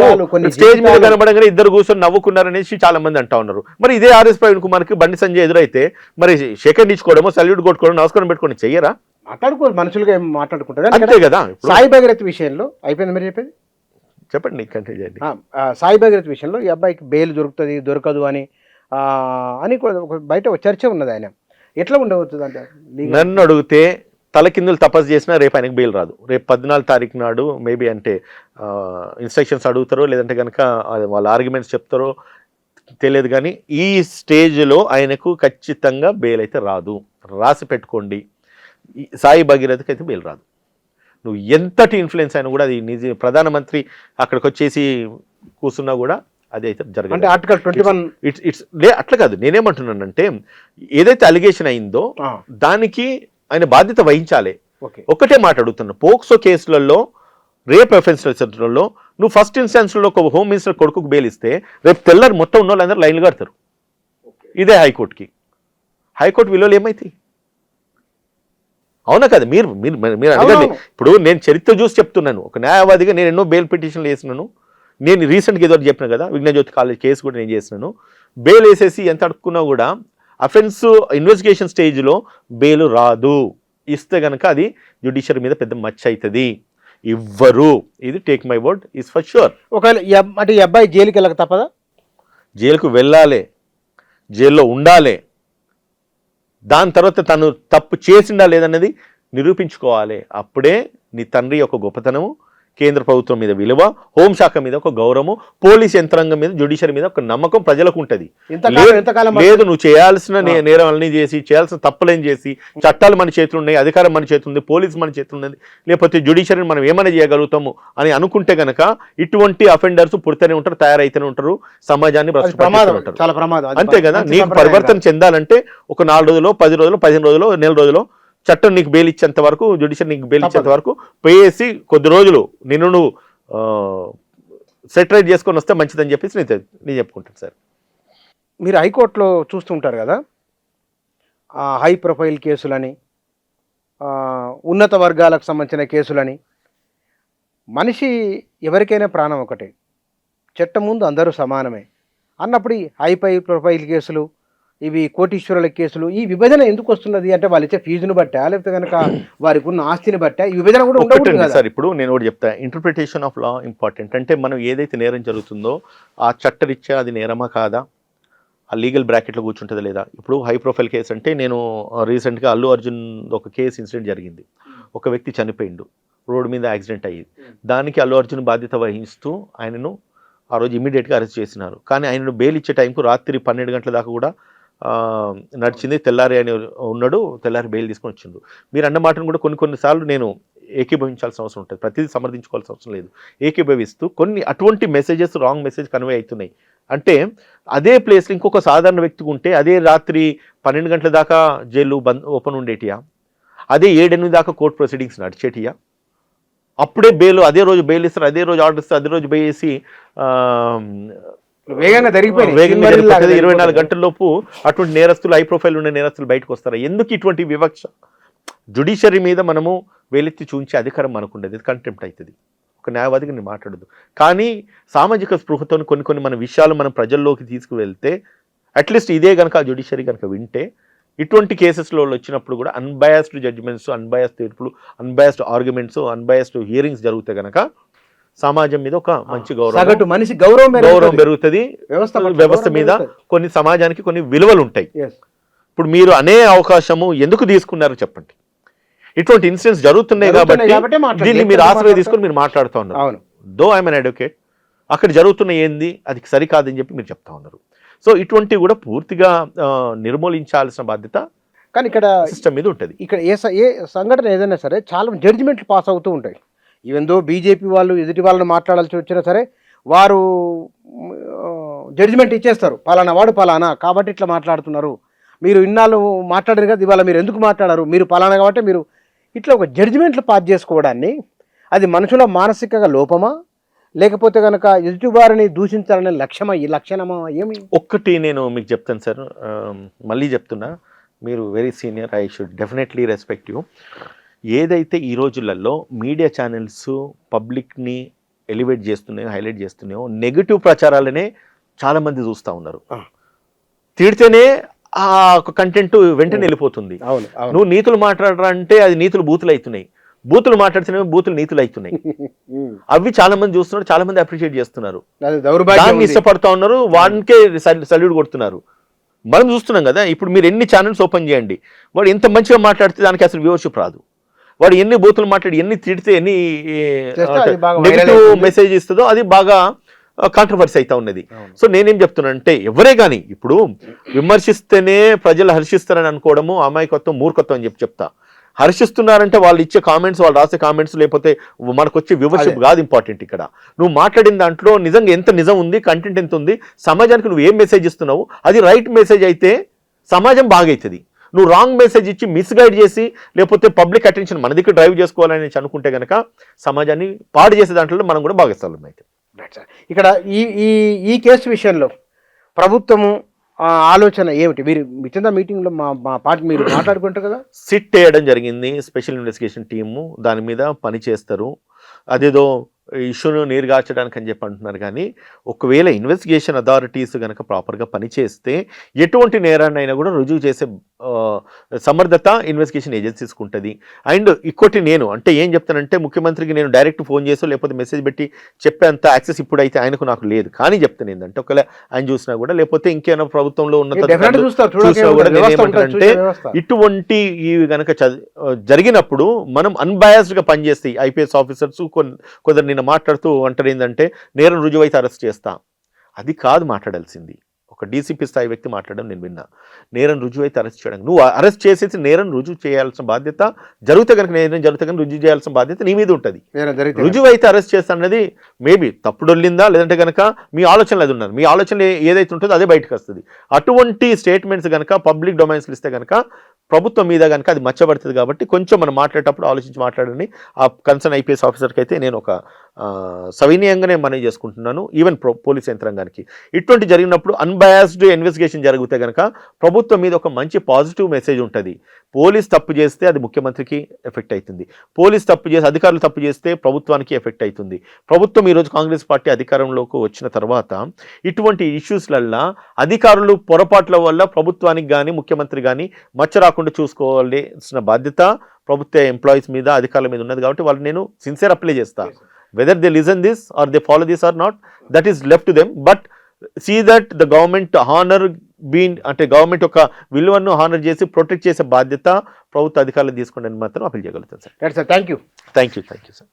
స్టేజ్ మీద కనబడంగానే ఇద్దరు కూర్చొని నవ్వుకున్నారనేసి చాలా మంది అంటా ఉన్నారు. మరి ఇదే ఆర్ఎస్ ప్రవీణ్ కుమార్ కి బండి సంజయ్ ఎదురైతే మరి సెకండ్ ఇచ్చుకోవడమో, సల్యూట్ కొట్టుకోవడం, నమస్కారం పెట్టుకోవడం చెయ్యరా? మాట్లాడుకో, మనుషులుగా మాట్లాడుకుంటారు అంతే కదా. సాయి భగీరథ్ విషయంలో అయిపోయింది మీరు చెప్పేది, చెప్పండి, కంటిన్యూ చేయండి. సాయి భగీరథ్ విషయంలో ఈ అబ్బాయికి బెయిల్ దొరుకుతుంది దొరకదు అని బయట ఒక చర్చ ఉన్నది. ఆయన ఎట్లా ఉండవచ్చు అంటే, నన్ను అడిగితే తలకిందులు తపస్సు చేసినా రేపు ఆయనకు బెయిల్ రాదు. రేపు 14 తారీఖు నాడు మేబీ అంటే ఇన్స్ట్రక్షన్స్ అడుగుతారో, లేదంటే కనుక వాళ్ళ ఆర్గ్యుమెంట్స్ చెప్తారో తెలియదు, కానీ ఈ స్టేజ్లో ఆయనకు ఖచ్చితంగా బెయిల్ అయితే రాదు. రాసి పెట్టుకోండి, సాయి భగీరథకి అయితే బెయిల్ రాదు. నువ్వు ఎంతటి ఇన్ఫ్లుయెన్స్ అయినా కూడా, అది నిజ ప్రధానమంత్రి అక్కడికి వచ్చేసి కూర్చున్నా కూడా అది అయితే జరగదు. ఆర్టికల్ 21 ఇట్స్ అట్లా కాదు. నేనేమంటున్నానంటే ఏదైతే అలిగేషన్ అయిందో దానికి ఆయన బాధ్యత వహించాలి. ఒకటే మాట అడుగుతున్నా, పోక్సో కేసులలో రేప్ అఫెన్స్లలో నువ్వు ఫస్ట్ ఇన్స్టాన్స్లో ఒక హోమ్ మినిస్టర్ కొడుకుకు బెయిల్ ఇస్తే రేపు తెల్లారు మొత్తం ఉన్న వాళ్ళందరూ లైన్లు కడతారు. ఇదే హైకోర్టుకి, హైకోర్టు విలువలు ఏమైతాయి? అవునా కదా? మీరు మీరు మీరు అడగండి. ఇప్పుడు నేను చరిత్ర చూసి చెప్తున్నాను. ఒక న్యాయవాదిగా నేను ఎన్నో బెయిల్ పిటిషన్లు వేసినాను. నేను రీసెంట్గా ఏదో చెప్పిన కదా, విఘ్నజ్యోతి కాలేజ్ కేసు కూడా నేను చేసినాను. బెయిల్ వేసేసి ఎంత అడుక్కున్నా కూడా అఫెన్స్ ఇన్వెస్టిగేషన్ స్టేజ్లో బెయిల్ రాదు. ఇస్తే కనుక అది జ్యుడిషియరీ మీద పెద్ద మచ్చ అవుతుంది. ఇవ్వరు. ఇది take my word, is for sure. ఒకవేళ అంటే ఈ అబ్బాయి జైలుకి వెళ్ళక తప్పదా? జైలుకు వెళ్ళాలి, జైల్లో ఉండాలి. దాని తర్వాత తను తప్పు చేసిండా లేదన్నది నిరూపించుకోవాలి. అప్పుడే నీ తండ్రి యొక్క గొప్పతనము, కేంద్ర ప్రభుత్వం మీద విలువ, హోంశాఖ మీద ఒక గౌరవము, పోలీస్ యంత్రాంగం మీద, జ్యుడిషియరీ మీద ఒక నమ్మకం ప్రజలకు ఉంటుంది. లేదు నువ్వు చేయాల్సిన నేరాలన్నీ చేసి, చేయాల్సిన తప్పులేం చేసి, చట్టాలు మన చేతులు ఉన్నాయి, అధికారం మన చేతులు ఉంది, పోలీసు మన చేతులు ఉన్నది, లేకపోతే జ్యుడిషియరీని మనం ఏమైనా చేయగలుగుతాము అని అనుకుంటే గనక ఇటువంటి అఫెండర్స్ పుడుతూనే ఉంటారు, తయారైతేనే ఉంటారు, సమాజాన్ని ఉంటారు. అంతే కదా. నీకు పరివర్తన చెందాలంటే ఒక 4 రోజులు, 10 రోజులు, 15 రోజులు, నెల రోజులు చట్టం నీకు బెయిల్ ఇచ్చేంత వరకు, జ్యుడిషియరీ నీకు బెయిల్ ఇచ్చేంత వరకు పోయేసి కొద్ది రోజులు నిన్ను నువ్వు సెటరైట్ చేసుకొని వస్తే మంచిదని చెప్పేసి నేను చెప్పుకుంటాను సార్. మీరు హైకోర్టులో చూస్తుంటారు కదా, హై ప్రొఫైల్ కేసులని, ఉన్నత వర్గాలకు సంబంధించిన కేసులని. మనిషి ఎవరికైనా ప్రాణం ఒకటే, చట్టం ముందు అందరూ సమానమే అన్నప్పుడు హై ప్రొఫైల్ కేసులు, ఇవి కోటీశ్వరుల కేసులు, ఈ విభజన ఎందుకు వస్తున్నది అంటే వాళ్ళు ఇచ్చే ఫీజును బట్టా, లేకపోతే కనుక వారికి ఉన్న ఆస్తిని బట్టా ఈ విభజన కూడా ఉండదు కదా సార్. ఇప్పుడు నేను ఒకటి చెప్తా, ఇంటర్ప్రిటేషన్ ఆఫ్ లా ఇంపార్టెంట్. అంటే మనం ఏదైతే నేరం జరుగుతుందో ఆ చట్టరీత్యా అది నేరమా కాదా, ఆ లీగల్ బ్రాకెట్లో కూర్చుంటుందా లేదా. ఇప్పుడు హై ప్రొఫైల్ కేసు అంటే నేను రీసెంట్గా అల్లు అర్జున్ ఒక కేసు ఇన్సిడెంట్ జరిగింది. ఒక వ్యక్తి చనిపోయిండు, రోడ్డు మీద యాక్సిడెంట్ అయ్యింది. దానికి అల్లు అర్జున్ బాధ్యత వహిస్తూ ఆయనను ఆ రోజు ఇమీడియట్గా అరెస్ట్ చేసినారు. కానీ ఆయనను బెయిల్ ఇచ్చే టైంకు రాత్రి 12 గంటల దాకా కూడా నడిచింది. తెల్లారి అని ఉన్నాడు, తెల్లారి బెయిల్ తీసుకొని వచ్చిండు. మీరు అన్న మాటను కూడా కొన్నిసార్లు నేను ఏకీభవించాల్సిన అవసరం ఉంటుంది, ప్రతిదీ సమర్థించుకోవాల్సిన అవసరం లేదు. ఏకీభవిస్తూ కొన్ని అటువంటి మెసేజెస్ రాంగ్ మెసేజ్ కన్వే అవుతున్నాయి. అంటే అదే ప్లేస్లో ఇంకొక సాధారణ వ్యక్తికి ఉంటే అదే రాత్రి 12 గంటల దాకా జైలు ఓపెన్ ఉండేటియా, అదే 7-8 దాకా కోర్టు ప్రొసీడింగ్స్ నడిచేటియా, అప్పుడే బెయిల్ అదే రోజు బెయిల్ ఇస్తారు, అదే రోజు ఆర్డర్ ఇస్తారు, అదే రోజు బెయిల్ వేసి వేగంగా జరిగిపోయింది. 24 గంటల లోపు అటువంటి నేరస్తులు, హై ప్రొఫైల్ ఉండే నేరస్తులు బయటకు వస్తారు. ఎందుకు ఇటువంటి వివక్ష? జ్యుడిషియరీ మీద మనము వేలెత్తి చూంచే అధికారం మనకుండదు, ఇది కంటెంప్ట్ అవుతుంది. ఒక న్యాయవాదిగా నేను మాట్లాడదు. కానీ సామాజిక స్పృహతో కొన్ని మన విషయాలు మనం ప్రజల్లోకి తీసుకువెళ్తే, అట్లీస్ట్ ఇదే కనుక జ్యుడిషియరీ కనుక వింటే, ఇటువంటి కేసెస్లో వచ్చినప్పుడు కూడా అన్బయాస్డ్ జడ్జిమెంట్స్, అన్బయాస్డ్ తీర్పులు, అన్బయాస్డ్ ఆర్గ్యుమెంట్స్, అన్బయాస్డ్ హియరింగ్స్ జరిగితే కనుక సమాజం మీద ఒక మంచి గౌరవం, మనిషి గౌరవం పెరుగుతుంది. వ్యవస్థ మీద కొన్ని సమాజానికి కొన్ని విలువలు ఉంటాయి. ఇప్పుడు మీరు అనే అవకాశము ఎందుకు తీసుకున్నారు చెప్పండి? ఇటువంటి ఇన్సిడెంట్స్ జరుగుతున్నాయి కాబట్టి దీన్ని మీరు ఆశ్రయ తీసుకొని మీరు మాట్లాడుతూ ఉన్నారు. దో ఐఎమ్ అన్ అడ్వకేట్, అక్కడ జరుగుతున్న ఏంది అది సరికాదని చెప్పి మీరు చెప్తా ఉన్నారు. సో ఇటువంటివి కూడా పూర్తిగా నిర్మూలించాల్సిన బాధ్యత కానీ ఇక్కడ సిస్టమ్ మీద ఉంటుంది. ఇక్కడ ఏ సంఘటన ఏదైనా సరే చాలా జడ్జిమెంట్లు పాస్ అవుతూ ఉంటాయి. ఈవెన్ దో బీజేపీ వాళ్ళు ఎదుటి వాళ్ళని మాట్లాడాల్సి వచ్చినా సరే వారు జడ్జిమెంట్ ఇచ్చేస్తారు, పలానా వాడు పలానా కాబట్టి ఇట్లా మాట్లాడుతున్నారు, మీరు ఇన్నాళ్ళు మాట్లాడారు కదా ఇవాళ మీరు ఎందుకు మాట్లాడారు, మీరు పలానా కాబట్టి మీరు ఇట్లా ఒక జడ్జిమెంట్లు పాస్ చేసుకోవడాన్ని అది మనుషుల మానసికంగా లోపమా లేకపోతే కనుక ఎదుటివారిని దూషించాలనే లక్షణమా ఏమి? ఒక్కటి నేను మీకు చెప్తాను సార్, మళ్ళీ చెప్తున్నా, మీరు very senior, I should definitely respect you. ఏదైతే ఈ రోజులలో మీడియా ఛానల్స్ పబ్లిక్ని ఎలివేట్ చేస్తున్నాయో హైలైట్ చేస్తున్నాయో నెగిటివ్ ప్రచారాలనే చాలామంది చూస్తూ ఉన్నారు. తిడితేనే ఆ కంటెంట్ వెంటనే వెళ్ళిపోతుంది. నువ్వు నీతులు మాట్లాడరా అంటే అది నీతులు బూతులు అవుతున్నాయి, బూతులు మాట్లాడితేనే బూతులు నీతులు అవుతున్నాయి. అవి చాలా మంది చూస్తున్నారు, చాలా మంది అప్రిషియేట్ చేస్తున్నారు, దాన్ని ఇష్టపడతా ఉన్నారు, వానికే సల్యూట్ కొడుతున్నారు. మనం చూస్తున్నాం కదా, ఇప్పుడు మీరు ఎన్ని ఛానల్స్ ఓపెన్ చేయండి, వాడు ఎంత మంచిగా మాట్లాడితే దానికి అసలు వ్యూవర్షిప్ రాదు. వాడు ఎన్ని బూతులు మాట్లాడి ఎన్ని తిడితే ఎన్ని నెగిటివ్ మెసేజ్ ఇస్తుందో అది బాగా కాంట్రవర్సీ అవుతా ఉన్నది. సో నేనేం చెప్తున్నానంటే ఎవరే కానీ ఇప్పుడు విమర్శిస్తేనే ప్రజలు హర్షిస్తారని అనుకోవడము అమాయకత్వం, మూర్ఖత్వం అని చెప్తా. హర్షిస్తున్నారంటే వాళ్ళు ఇచ్చే కామెంట్స్, వాళ్ళు రాసే కామెంట్స్, లేకపోతే మనకు వచ్చే వ్యూవర్షిప్ కాదు ఇంపార్టెంట్. ఇక్కడ నువ్వు మాట్లాడిన దాంట్లో నిజంగా ఎంత నిజం ఉంది, కంటెంట్ ఎంత ఉంది, సమాజానికి నువ్వు ఏం మెసేజ్ ఇస్తున్నావు, అది రైట్ మెసేజ్ అయితే సమాజం బాగవుతుంది. నువ్వు రాంగ్ మెసేజ్ ఇచ్చి మిస్గైడ్ చేసి లేకపోతే పబ్లిక్ అటెన్షన్ మన దగ్గర డ్రైవ్ చేసుకోవాలని అనుకుంటే కనుక సమాజాన్ని పాడు చేసే దాంట్లో మనం కూడా భాగస్వామ్యం అయితే. ఇక్కడ ఈ కేసు విషయంలో ప్రభుత్వము ఆలోచన ఏమిటి? మీరు మిగతా మీటింగ్లో మా పార్టీ మీరు మాట్లాడుకుంటారు కదా, సిట్ వేయడం జరిగింది, స్పెషల్ ఇన్వెస్టిగేషన్ టీము దాని మీద పని చేస్తారు. అదేదో ఇష్యూను నీరుగార్చడానికి అని చెప్పి అంటున్నారు. కానీ ఒకవేళ ఇన్వెస్టిగేషన్ అథారిటీస్ కనుక ప్రాపర్గా పనిచేస్తే ఎటువంటి నేరాన్ని అయినా కూడా రుజువు చేసే సమర్థత ఇన్వెస్టిగేషన్ ఏజెన్సీస్కి ఉంటుంది. అండ్ ఇంకోటి నేను అంటే ఏం చెప్తానంటే ముఖ్యమంత్రికి నేను డైరెక్ట్ ఫోన్ చేసో లేకపోతే మెసేజ్ పెట్టి చెప్పేంత యాక్సెస్ ఇప్పుడైతే ఆయనకు నాకు లేదు. కానీ చెప్తాను ఏంటంటే ఒకవేళ ఆయన చూసినా కూడా లేకపోతే ఇంకేమైనా ప్రభుత్వంలో ఉన్న ఏమంటారంటే ఇటువంటి ఇవి కనుక జరిగినప్పుడు మనం అన్బయాస్డ్గా పనిచేస్తే ఐపీఎస్ ఆఫీసర్స్ కొందరు నిన్న మాట్లాడుతూ అంటారు ఏంటంటే నేరం రుజువైతే అరెస్ట్ చేస్తా. అది కాదు మాట్లాడాల్సింది. ఒక డీసీపీ స్థాయి వ్యక్తి మాట్లాడడం నేను విన్నా. నేరం రుజువు అయితే అరెస్ట్ చేయడం, నువ్వు అరెస్ట్ చేసేసి నేరం రుజువు చేయాల్సిన బాధ్యత, జరిగితే కనుక నేరం జరిగితే కనుక రుజువు చేయాల్సిన బాధ్యత నీ మీద ఉంటుంది. రుజువు అయితే అరెస్ట్ చేస్తానన్నది మేబీ తప్పుడొల్లిందా లేదంటే కనుక మీ ఆలోచనలు అది ఉన్నారు, మీ ఆలోచన ఏదైతే ఉంటుందో అదే బయటకు వస్తుంది. అటువంటి స్టేట్మెంట్స్ కనుక పబ్లిక్ డొమైన్స్లో ఇస్తే కనుక ప్రభుత్వం మీద కనుక అది మచ్చబడుతుంది. కాబట్టి కొంచెం మనం మాట్లాడేటప్పుడు ఆలోచించి మాట్లాడండి. ఆ కన్సర్న్ ఐపీఎస్ ఆఫీసర్కి అయితే నేను ఒక సవినీయంగానే మనవి చేసుకుంటున్నాను, ఈవెన్ పోలీస్ యంత్రాంగానికి. ఇటువంటి జరిగినప్పుడు అన్బయాస్డ్ ఇన్వెస్టిగేషన్ జరిగితే కనుక ప్రభుత్వం మీద ఒక మంచి పాజిటివ్ మెసేజ్ ఉంటుంది. పోలీస్ తప్పు చేస్తే అది ముఖ్యమంత్రికి ఎఫెక్ట్ అవుతుంది, పోలీస్ తప్పు చేసి అధికారులు తప్పు చేస్తే ప్రభుత్వానికి ఎఫెక్ట్ అవుతుంది. ప్రభుత్వం ఈరోజు కాంగ్రెస్ పార్టీ అధికారంలోకి వచ్చిన తర్వాత ఇటువంటి ఇష్యూస్లల్లో అధికారులు పొరపాట్ల వల్ల ప్రభుత్వానికి కానీ ముఖ్యమంత్రి కానీ మచ్చ రాకుండా చూసుకోవాల్సిన బాధ్యత ప్రభుత్వ ఎంప్లాయీస్ మీద అధికారుల మీద ఉన్నది. కాబట్టి వాళ్ళు నేను సిన్సియర్ అప్లై చేస్తాను. Whether they listen this or they follow this or not, that is left to them. But see that the government honor being అంటే గవర్నమెంట్ ఒక విలువను హానర్ చేసి ప్రొటెక్ట్ చేసే బాధ్యత ప్రభుత్వ అధికారులు తీసుకోండి అని మాత్రం అప్పీల్ చేయగలుగుతాను సార్. Thank you sir.